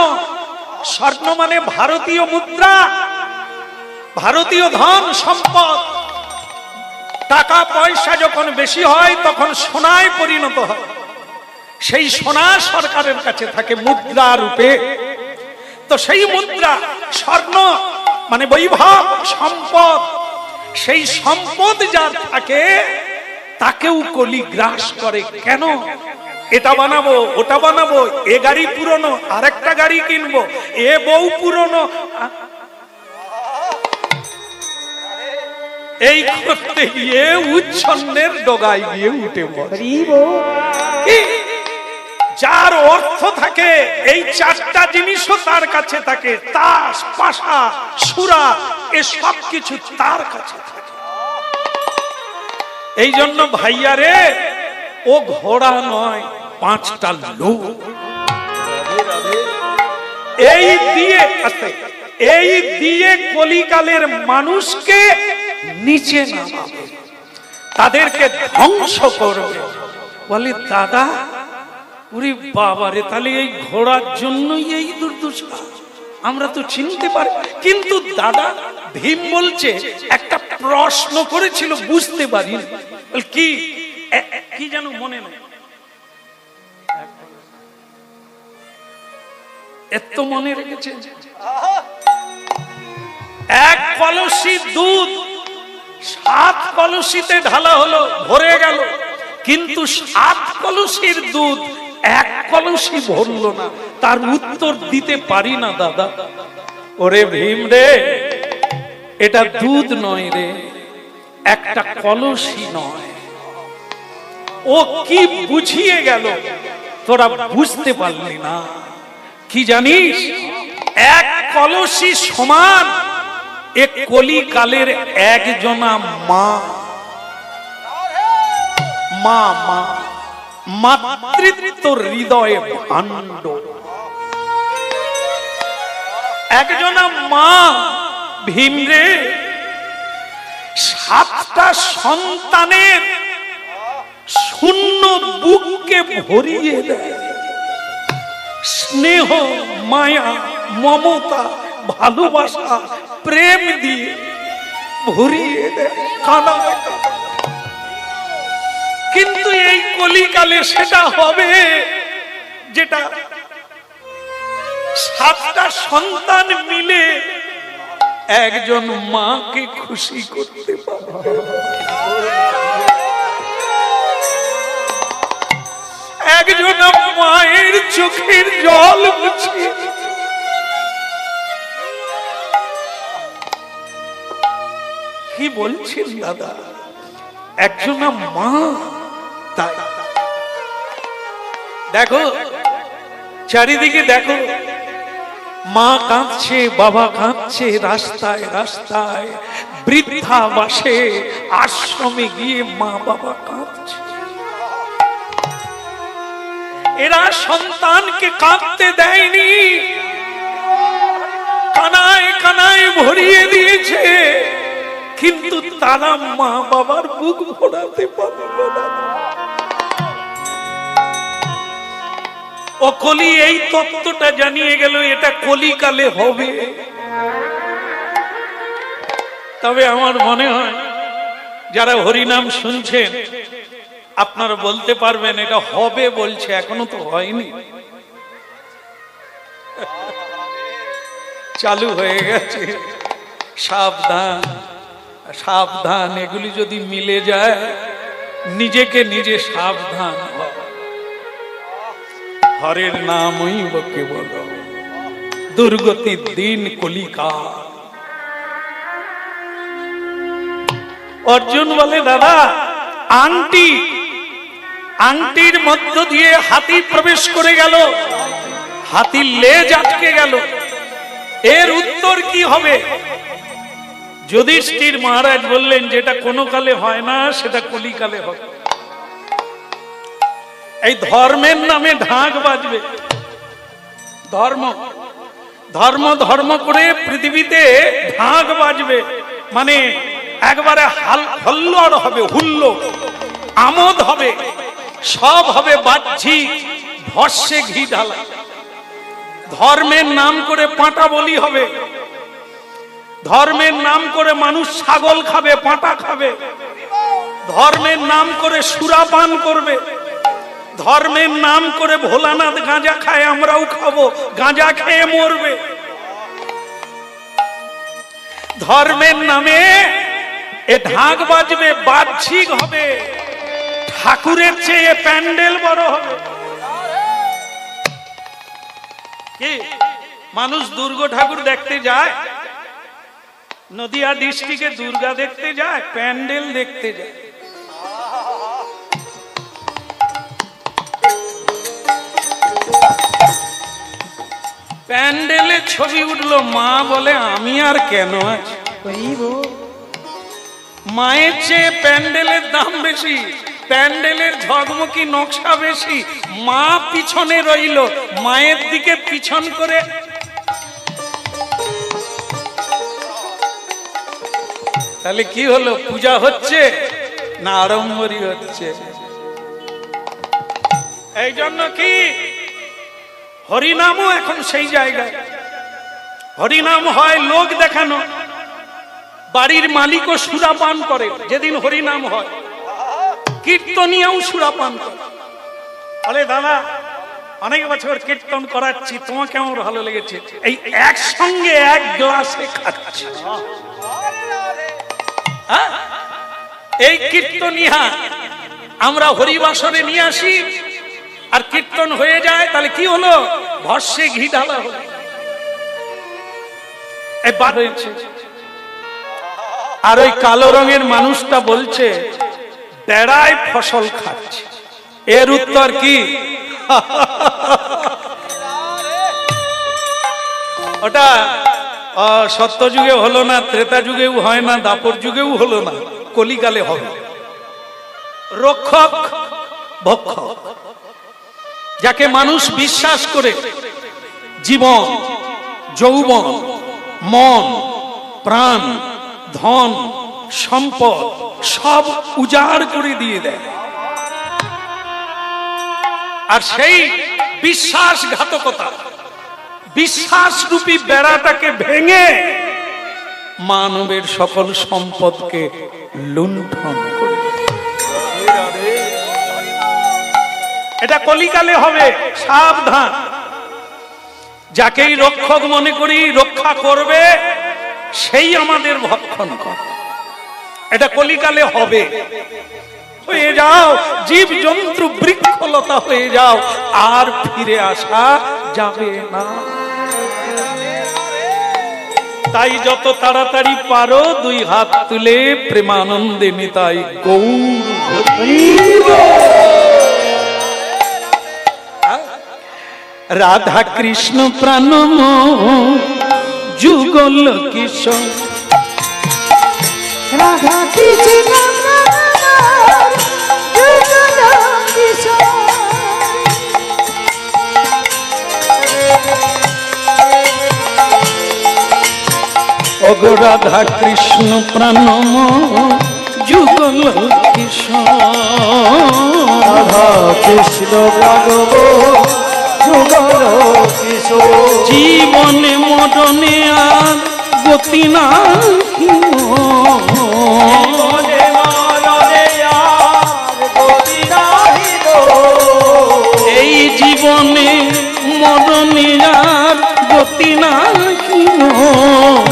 S1: স্বর্ণ মানে ভারতীয় মুদ্রা, ভারতীয় ধন সম্পদ। টাকা পয়সা যখন বেশি হয় তখন সোনায় পরিণত হয়। সেই সোনা সরকারের কাছে থাকে মুদ্রা রূপে। তো সেই মুদ্রা, স্বর্ণ মানে বৈভব, সম্পদ, সেই সম্পদ যার থাকে তাকেও কলি গ্রাস করে। কেন? এটা বানাবো, ওটা বানাবো, এ গাড়ি পুরনো, আরেকটা গাড়ি কিনবো, এ বউ পুরনো, এই করতে গিয়ে উচ্ছন্নের ডগায় গিয়ে উঠে পড়ে। যার অর্থ থাকে এই 4টা জিনিসও তার কাছে থাকে, তাস, পাশা, সুরা, এ সব কিছু তার কাছে থাকে। এই জন্য ভাইয়া রে, ও ঘোড়া নয়, 5টা লোক। এই দিয়ে কলিকালের মানুষকে নিচে নামাবে। তাদেরকে ধ্বংস করবে। বলি দাদা, উরি বাবা রে, তাহলে এই ঘোড়ার জন্যই এই দুর্দশা, আমরা তো চিনতে পারি। কিন্তু দাদা, ভীম বলছে একটা প্রশ্ন করেছিল, বুঝতে পারি কি কি যেন মনে নেই, এত মনে রেখেছে। এক কলসি দুধ 7 কলসিতে ঢালা হলো, ভরে গেল, কিন্তু 7 কলসির দুধ 1 কলসি ভরলো না। তার উত্তর দিতে পারি না দাদা। ওরে ভীম রে, এটা দুধ নয় রে, একটা কলসি নয়। ও কি বুঝিয়ে গেল, তোরা বুঝতে পারলি না। কি জানিস, 1 কলসি সমান এক কলিকালের একজনা মা, মা মা মাতৃত্ব হৃদয়ে ভাণ্ড। একজনা মা ভীম রে 7টা সন্তানের শূন্য বুককে ভরিয়ে দেয়, স্নেহ, মায়া, মমতা, ভালোবাসা, প্রেম দিয়ে ভরিয়ে দেয়, কাঁদায়। কিন্তু এই কলিকালে সেটা হবে যেটা 7টা সন্তান মিলে একজন মাকে খুশি করতে পারে। একজন মায়ের চোখের জল মুছিয়ে, কি বলছেন দাদা, একজন মা। তাই দেখো, চারিদিকে দেখো, মা কাঁদছে, বাবা কাঁদছে, রাস্তায় রাস্তায়, বৃদ্ধাবাসে, আশ্রমে গিয়ে মা বাবা কাঁদছে। এরা সন্তানকে কাঁদতে দেয়নি, কানায় কানায় ভরিয়ে দিয়েছে, কিন্তু তারা মা বাবার বুক ভরাতে পারবে না। ও কলি এই তত্ত্বটা জানিয়ে গেল, এটা কলিকালে হবে। তবে আমার মনে হয় যারা হরিনাম শুনছেন, আপনারা বলতে পারবেন এটা হবে বলছে, এখনো তো হয়নি, চালু হয়ে গেছে। সাবধান সাবধান, এগুলি যদি মিলে যায়, নিজেকে নিজে সাবধান হও। হরের নামই বকে বলো, দুর্গতির দিন কলিকা। অর্জুন বলে দাদা, আংটির মধ্য দিয়ে হাতি প্রবেশ করে গেল, হাতির লেজ আটকে গেল, এর উত্তর কি হবে? যুধিষ্ঠির মহারাজ বললেন, যেটা কোনো কালে হয় না সেটা কলিকালে হবে। এই ধর্মের নামে ঢাক বাজবে, ধর্ম ধর্ম ধর্ম করে পৃথিবীতে ঢাক বাজবে, মানে একবারে হল্লোড় হবে, হুল্লো, আমোদ হবে, সব হবে বাহ্যিক, ভস্যে ঘি ঢালা। ধর্মের নাম করে পাঁটা বলি হবে, ধর্মের নাম করে মানুষ ছাগল খাবে, পাঁটা খাবে, ধর্মের নাম করে সুরাপান করবে, ধর্মের নাম করে ভোলানাথ গাঁজা খায়, আমরাও খাবো, গাঁজা খেয়ে মরবে। ধর্মের নামে এ ঢাক বাজবে, বাহ্যিক হবে, ঠাকুরের চেয়ে প্যান্ডেল বড় হবে। কি মানুষ দুর্গা ঠাকুর দেখতে যায়, নদিয়া ডিস্ট্রিক্টে দুর্গা দেখতে যায়, প্যান্ডেল দেখতে যায়। প্যান্ডেলে ছবি উঠলো, মা বলে আমি আর কেন আছি? মায়ের চেয়ে প্যান্ডেলের দাম বেশি, প্যান্ডেলের ঝকমকি নকশা বেশি, মা পিছনে রইল, মায়ের দিকে পিছন করে। তাহলে কি হলো? পূজা হচ্ছে না আড়ম্বরই হচ্ছে? এই জন্য কি হরিনামও এখন সেই জায়গায়। হরিনাম হয় লোক দেখানো, বাড়ির মালিকও সুরাপান করে যেদিন হরিনাম হয়, কীর্তনিয়াও সুরাপান করে। বলে দাদা অনেক বছর কীর্তন করাচ্ছি, তোমার কেমন ভালো লেগেছে? এই একসঙ্গে এক গ্লাসে খাচ্ছি। এই কীর্তনিয়া আমরা হরিবাসরে নিয়ে আসি, আর কীর্তন হয়ে যায়, তাহলে কি হলো? ভস্যে ঘি ঢালা হলো। আর ওই কালো রঙের মানুষটা বলছে বেড়ায় ফসল খাচ্ছে। এর উত্তর কি? ওটা সত্য যুগে হলো না, ত্রেতা যুগেও হয় না, দাপর যুগেও হলো না, কলিকালে হবে। রক্ষক ভক্ষক, যাকে মানুষ বিশ্বাস করে জীবন, যৌবন, মন, প্রাণ, ধন, সম্পদ সব উজাড় করে দিয়ে দেয়, আর সেই বিশ্বাসঘাতকতা, বিশ্বাস রূপী বেড়াটাকে ভেঙে মানবের সকল সম্পদকে লুণ্ঠন করে। এটা কলিকালে হবে, সাবধান। যাকেই রক্ষক মনে করি, রক্ষা করবে, সেই আমাদের ভক্ষণ করে। এটা কলিকালে হবে। হয়ে যাও জীব জন্তু বৃক্ষলতা হয়ে যাও, আর ফিরে আসা যাবে না। তাই যত তাড়াতাড়ি পারো দুই হাত তুলে প্রেমানন্দে নিতাই গৌর। রাধা কৃষ্ণ প্রাণম যুগল কিশোর,
S4: রাধা কৃষ্ণ যুগল কিশোর,
S1: ওগো রাধা কৃষ্ণ প্রাণম যুগল কিশোর,
S3: রাধা কৃষ্ণ প্রাণম যুগল কিশোর,
S1: জীবনে মরণে আর গতি নাহি মোর, এই জীবনে মরণে আর গতি নাহি মোর,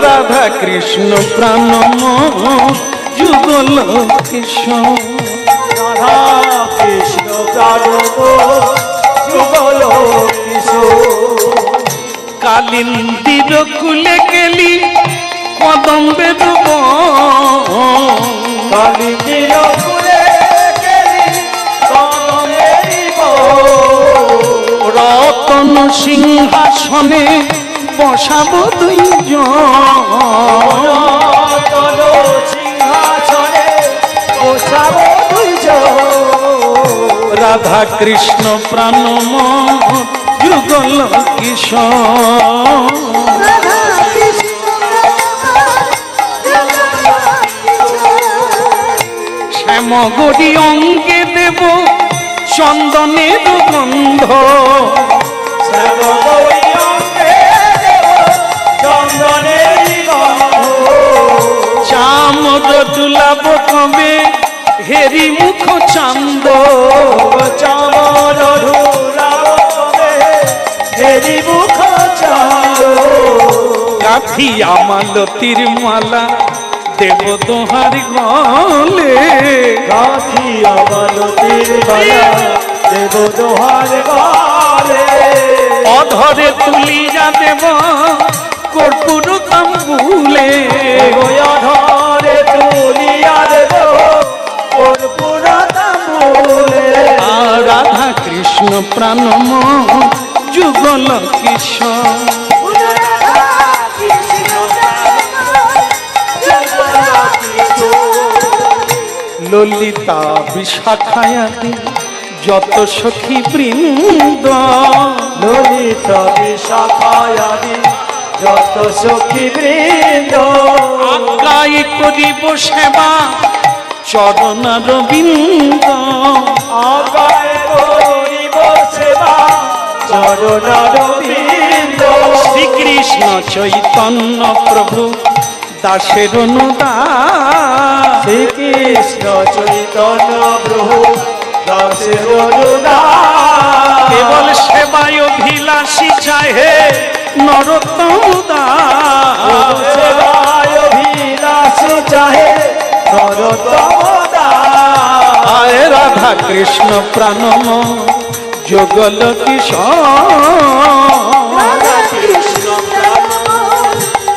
S1: রাধা কৃষ্ণ প্রাণম যুগল কিশোর,
S3: রাধা কৃষ্ণ প্রাণম যুগল কিশোর,
S1: কালিন্দির কুলে গেলি কদম্বের
S3: কালিন্দির কুলে গেলি কদম্বের
S1: রতন সিংহাসনে বসাবো দুইজন,
S3: সিংহাসনে বসাবো দুইজন,
S1: রাধা কৃষ্ণ প্রাণম যুগল কিশোর,
S4: রাধা কৃষ্ণ যুগল কিশোর,
S1: শ্যামগড়ি অঙ্গে দেব চন্দনের গন্ধ, চামর দুলাব কবে হেরি মুখ চান্দ,
S3: চামর ধুলাব কবে হেরি মুখ চান্দ,
S1: কাঠি আমালতির মালা দেব দোহার গলে,
S3: গাথি আমালতির মালা দেব দোহার গলে,
S1: অধরে তুলিয়া দেব কর্পূর তাম্বুলে,
S3: ধরে তুলিয়া দেব কর্পূর তাম্বুলে,
S1: আর রাধা কৃষ্ণ প্রাণম যুগল কিশোর,
S4: রাধা কৃষ্ণ যুগল কিশোর,
S1: ললিতা বিশাখায়াদি যত সখী বৃন্দ,
S3: ললিতা বিশাখায়াদি যত সখী বৃন্দ
S1: আজ্ঞাই করিব সেবা চরণার বিন্দ
S3: আগায় করিব সেবা চরণার বৃন্দ
S1: শ্রীকৃষ্ণ চৈতন্য প্রভু দাসের অনুদান
S3: শ্রীকৃষ্ণ চৈতন্য প্রভু দাসের অনুদান
S1: কেবল সেবায় অভিলাষী চাহে নরোত্তম দাস
S3: সেবায় অভিলাষ চাহে নরোত্তম দাস
S1: আয় রাধা কৃষ্ণ প্রাণম যুগল কিশোর
S4: রাধা কৃষ্ণ প্রাণ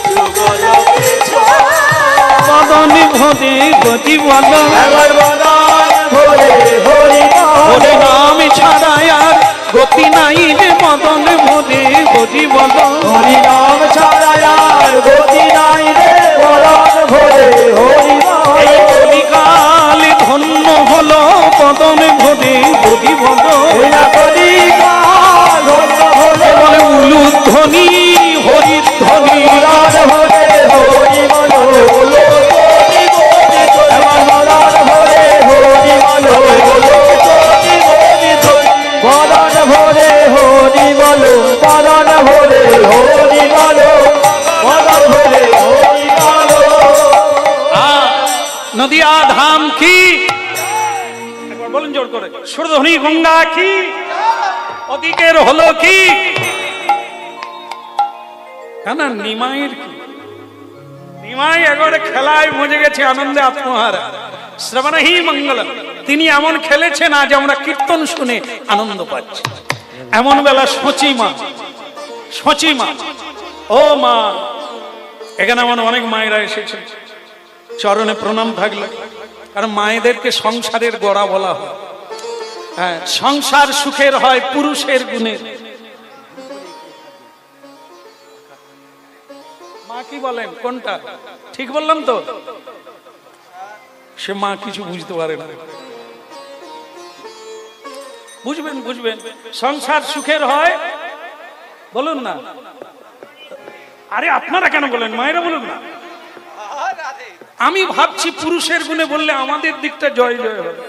S4: যুগল কিশোর
S1: মদনী ভরে গতি বল
S3: একবার বদন ভরে হরি
S1: ওরে নাম ছাড়া আর গতি নাই রে মদন ভরে গতি বল
S3: হরি নাম ছাড়া আর গতি নাই রে বদন ভরে হরি
S1: এই কলিকালে ধন্য হলো মদন ভরে গতি বল বলে উলুধ্বনি হরিধ্বনি নদিয়া ধাম কি একবার বলেন জোর করে সুরধ্বনি গঙ্গা কি ওদিকের হলো কি না নিমাইয়ের কি নিমাই একবারে খেলায় মজে গেছে আনন্দে আত্মহারা শ্রবণহি মঙ্গল তিনি এমন খেলেছেন আজ আমরা কীর্তন শুনে আনন্দ পাচ্ছি এমন বেলা সচি মা ও মা এখানে আমার অনেক মায়েরা এসেছে চরণে প্রণাম থাকলে কারণ মায়েদেরকে সংসারের গোড়া বলা হয় হ্যাঁ সংসার সুখের হয় পুরুষের গুণে মা কি বলেন কোনটা ঠিক বললাম তো সে মা কিছু বুঝতে পারে না বুঝবেন সংসার সুখের হয় বলুন না আরে আপনারা কেন বলেন মায়েরা বলুন না আমি ভাবছি পুরুষের গুণে বললে আমাদের দিকটা জয় জয় হবে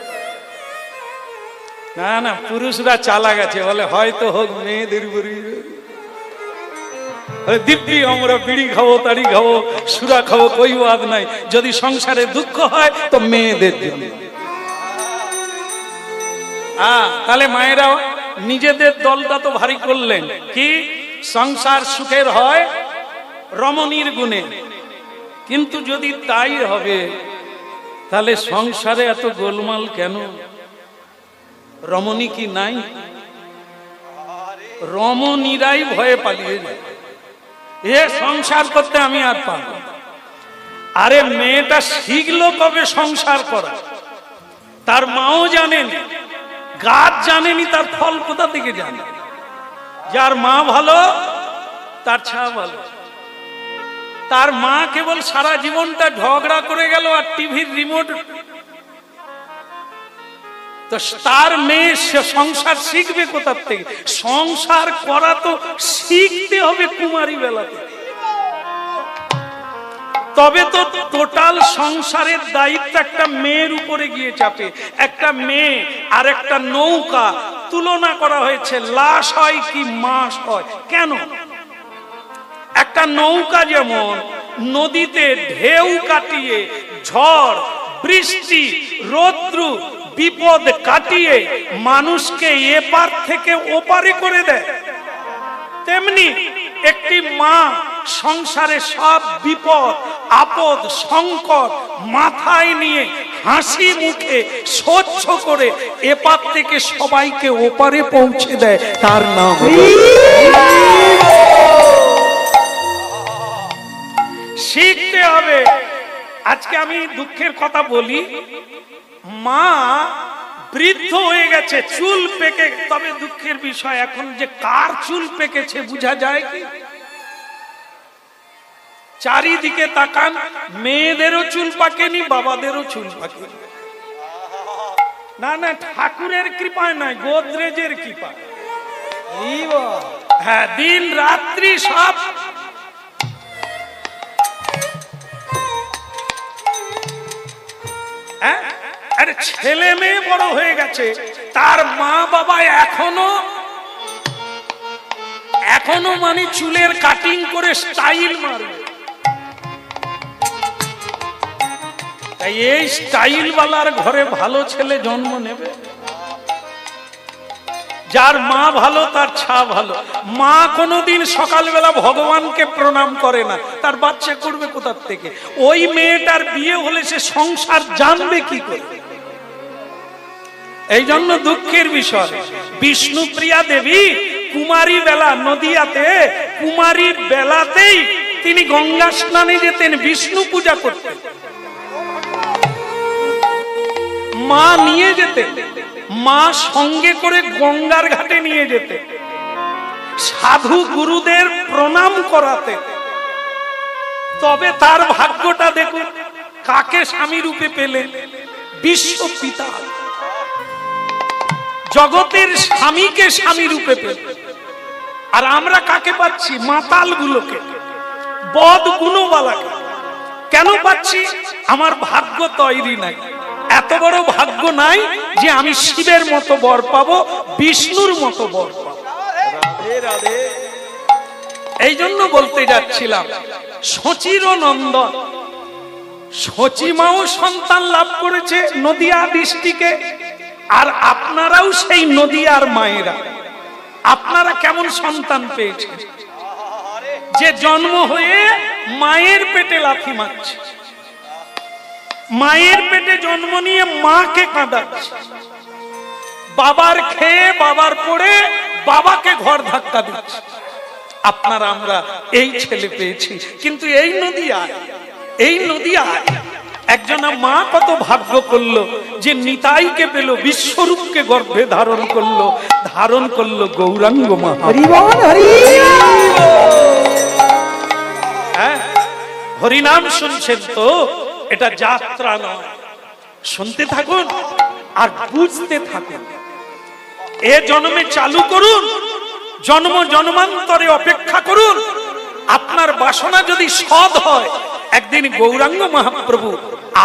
S1: না পুরুষরা চালা গেছে বলে হয়তো হোক মেয়েদের দিব্যি আমরা বিড়ি খাবো তাড়ি খাবো সুরা খাবো কই বাদ নাই যদি সংসারে দুঃখ হয় তো মেয়েদের জন্য তাহলে মায়েরা নিজেদের দলটা তো ভারী করলেন কি সংসার সুখের হয় রমণীর গুণে কিন্তু যদি তাই হবে তাহলে সংসারে এত গোলমাল কেন রমণী কি নাই রমণীরাই ভয়ে পালিয়ে যায় এ সংসার করতে আমি আর পারব আরে মেয়েটা শিখলো কবে সংসার করা তার মাও জানেন গাছ জানেনি তার ফল কোথা থেকে জানে যার মা ভালো তার ছা ভালো তার মা কেবল সারা জীবনটা ঝগড়া করে গেল আর টিভির রিমোট তো তার মেয়ে সে সংসার শিখবে কোথা থেকে সংসার করা তো শিখতে হবে কুমারী বেলাতে তবে তো টোটাল সংসারের দায়িত্ব একটা মেয়ের উপরে গিয়ে চাপে একটা মেয়ে আর একটা নৌকা তুলনা করা হয়েছে লাশ হয় কি মাস হয় কেন একটা নৌকা যেমন নদীতে ঢেউ কাটিয়ে ঝড় বৃষ্টি রৌদ্র বিপদ কাটিয়ে মানুষকে এপার থেকে ওপারে করে দেয় তেমনি একটি মা সংসারে সব বিপদ আপদ সংকট মাথায় নিয়ে হাসি মুখে সহ্য করে এপার থেকে সবাইকে ওপারে পৌঁছে দেয় তার নাম শিখতে হবে আজকে আমি দুঃখের কথা বলি মা বৃদ্ধ হয়ে গেছে চুল পেকে তবে দুঃখের বিষয় এখন যে কার চুল পেকেছে বোঝা যায় কি চারিদিকে তাকান মেয়েদেরও চুল পাকেনি বাবাদেরও চুল পাকেনি না ঠাকুরের কৃপায় নয় গোদরেজের কৃপা হ্যাঁ দিন রাত্রি সব ছেলে মেয়ে বড় হয়ে গেছে, তার মা বাবা এখনো মানে চুলের কাটিং করে স্টাইল মারবে। তাই এই স্টাইল ওয়ালার ঘরে ভালো ছেলে জন্ম নেবে। যার মা ভালো তার ছা ভালো। মা কোনোদিন সকালবেলা ভগবানকে প্রণাম করে না, তার বাচ্চা করবে কোথার থেকে? ওই মেয়েটার বিয়ে হলে সে সংসার জানবে কি করে? এই জন্য দুঃখের বিষয়, বিষ্ণুপ্রিয়া দেবী কুমারী বেলা নদিয়াতে, কুমারী বেলাতেই তিনি গঙ্গা স্নানে যেতেন, বিষ্ণু পূজা করতেন। মা নিয়ে যেতে, মা সঙ্গে করে গঙ্গার ঘাটে নিয়ে যেতে, সাধু গুরুদের প্রণাম করাতে। তবে তার ভাগ্যটা দেখুন, কাকে স্বামী রূপে পেলে? বিশ্ব পিতা, জগতের স্বামীকে স্বামী রূপে পেলে। আর আমরা কাকে পাচ্ছি? মাতাল গুলোকে, বদ গুণওয়ালাকে। কেন পাচ্ছি? আমার ভাগ্য তৈরি নাই, এত বড় ভাগ্য নাই যে আমি শিবের মতো বর পাবো, বিষ্ণুর মতো বর পাবো।
S2: রাধে রাধে।
S1: এই জন্য বলতে যাচ্ছিলাম, শচীর নন্দন, শচীমাও সন্তান লাভ করেছে নদিয়া ডিস্ট্রিক্টে। আর আপনারাও সেই নদিয়ার মায়েরা, আপনারা কেমন সন্তান পেয়েছেন? যে জন্ম হয়ে মায়ের পেটে লাথি মারছে, মায়ের পেটে জন্ম নিয়ে মাকে কাঁদাচ্ছে, বাবার খেয়ে বাবার পড়ে বাবাকে ঘর ধাক্কা দিচ্ছে। আপনারা আমরা এই ছেলে পেয়েছি। কিন্তু এই নদিয়ায় একজনা মা কত ভাগ্য করলো যে নিতাইকে পেল, বিশ্বরূপকে গর্ভে ধারণ করলো গৌরাঙ্গ মা। হ্যাঁ, হরিনাম শুনছেন তো? এটা যাত্রা নয়, শুনতে থাকুন আর বুঝতে থাকুন। এ জন্মে চালু করুন, জন্ম জন্মান্তরে অপেক্ষা করুন। আপনার বাসনা যদি সৎ হয়, একদিন গৌরাঙ্গ মহাপ্রভু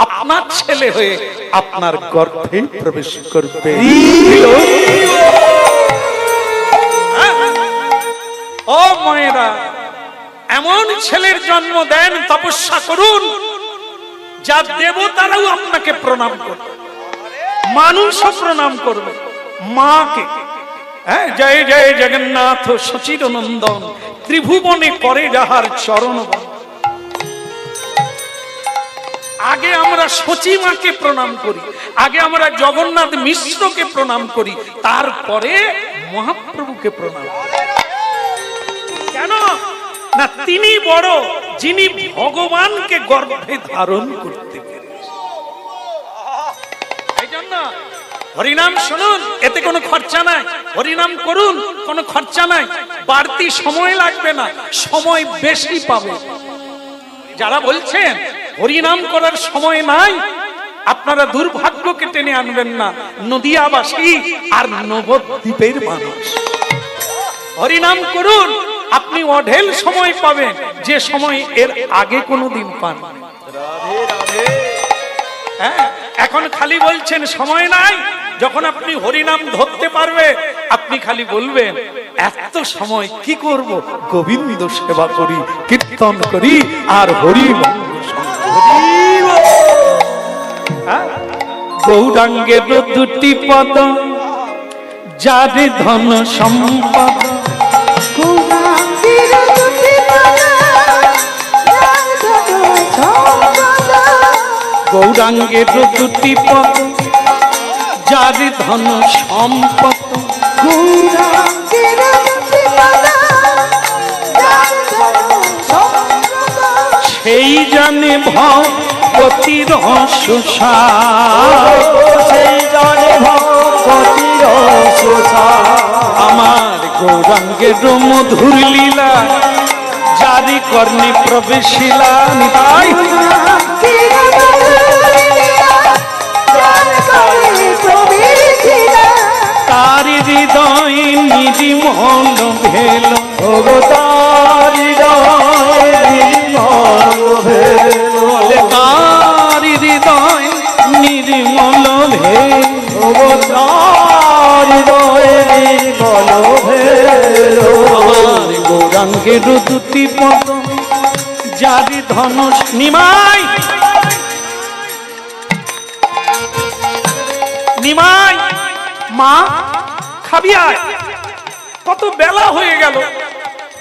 S1: আপনার ছেলে হয়ে আপনার গর্ভে প্রবেশ করবে। ও মায়েরা, এমন ছেলের জন্ম দেন, তপস্যা করুন, যা দেবতারাও আপনাকে প্রণাম করবে, মানুষও প্রণাম করবে মাকে। হ্যাঁ, জয় জয় জগন্নাথ শচীর নন্দন, ত্রিভুবনে করে যাহার চরণ। আগে আমরা শচী মাকে প্রণাম করি, আগে আমরা জগন্নাথ মিশ্রকে প্রণাম করি, তারপরে মহাপ্রভুকে প্রণাম করি। কেন না? তিনি বড়, যিনি ভগবানকে গর্ভে ধারণ করতে পেরেছেন। এই জন্য হরিনাম শুনুন, এতে কোনো খরচা নাই। হরিনাম করুন, কোনো খরচা নাই, বাড়তি সময় লাগবে না, সময় বেশি পাবে। যারা বলছেন হরিনাম করার সময় নাই, আপনারা দুর্ভাগ্যকে টেনে আনবেন না। নদিয়াবাসী আর নবদ্বীপের মানুষ, হরিনাম করুন, আপনি অঢেল সময় পাবেন, যে সময় এর আগে কোনোদিন পান।
S2: রাধে রাধে।
S1: হ্যাঁ, এখন খালি বলছেন সময় নাই। যখন আপনি হরিনাম ধরতে পারবে, আপনি খালি বলবেন এত সময় কি করব? গোবিন্দ সেবা করি, কীর্তন করি আর হরি গৌরাঙ্গের দুটি পদ, যার ধন সম্পদ। গৌরাঙ্গের দুটি পদ, যার ধন সম্পদ। সেই জানে ভগবতীর সুসার,
S3: সেই জানে ভগবতীর সুসার।
S1: আমার গৌরাঙ্গের মধুর লীলা, যারি কর্ণে প্রবেশিলা। নিতাই তার হৃদয় নির্মল ভেল,
S3: তার হৃদয় নির্মল ভেল,
S1: তার হৃদয় নির্মল ভেল।
S3: অত্রার হৃদয়ে নির্মল ভেলো
S1: আমার গৌরাঙ্গের দুটি পদ জারি ধনুষ নিমাই নিমাই মা খাবি আয় কত বেলা হয়ে গেল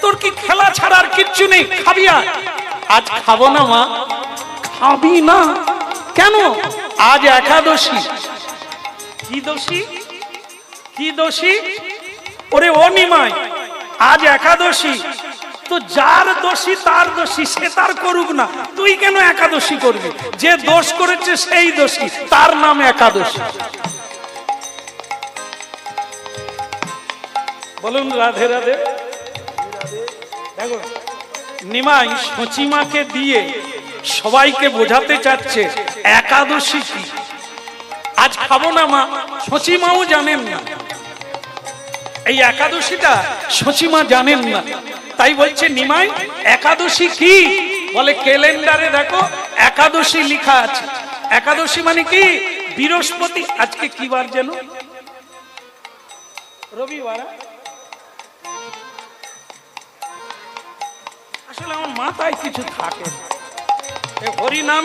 S1: তোর কি খেলা ছাড়ার কিচ্ছু নেই খাবি আয় আজ খাবো না মা খাবি না কেন আজ একাদশী কি দোষী কি দোষী ওরে ও নিমাই আজ একাদশী তো যার দোষী তার দোষী সে তার করুক না তুই কেন একাদশী করবি যে দোষ করেছে সেই দোষী তার নাম একাদশী বলুন রাধে রাধে দেখো নিমাই সচিমাকে দিয়ে সবাইকে বোঝাতে চাচ্ছে একাদশী কি আজ খাবো না মা সচিমাও জানেন না এই একাদশীটা সচিমা জানেন না তাই বলছে নিমাই একাদশী কি বলে ক্যালেন্ডারে দেখো একাদশী লেখা আছে একাদশী মানে কি বৃহস্পতি আজকে কি বার যেন রবিবার আসলে আমার মাথায় কিছু থাকে হরি নাম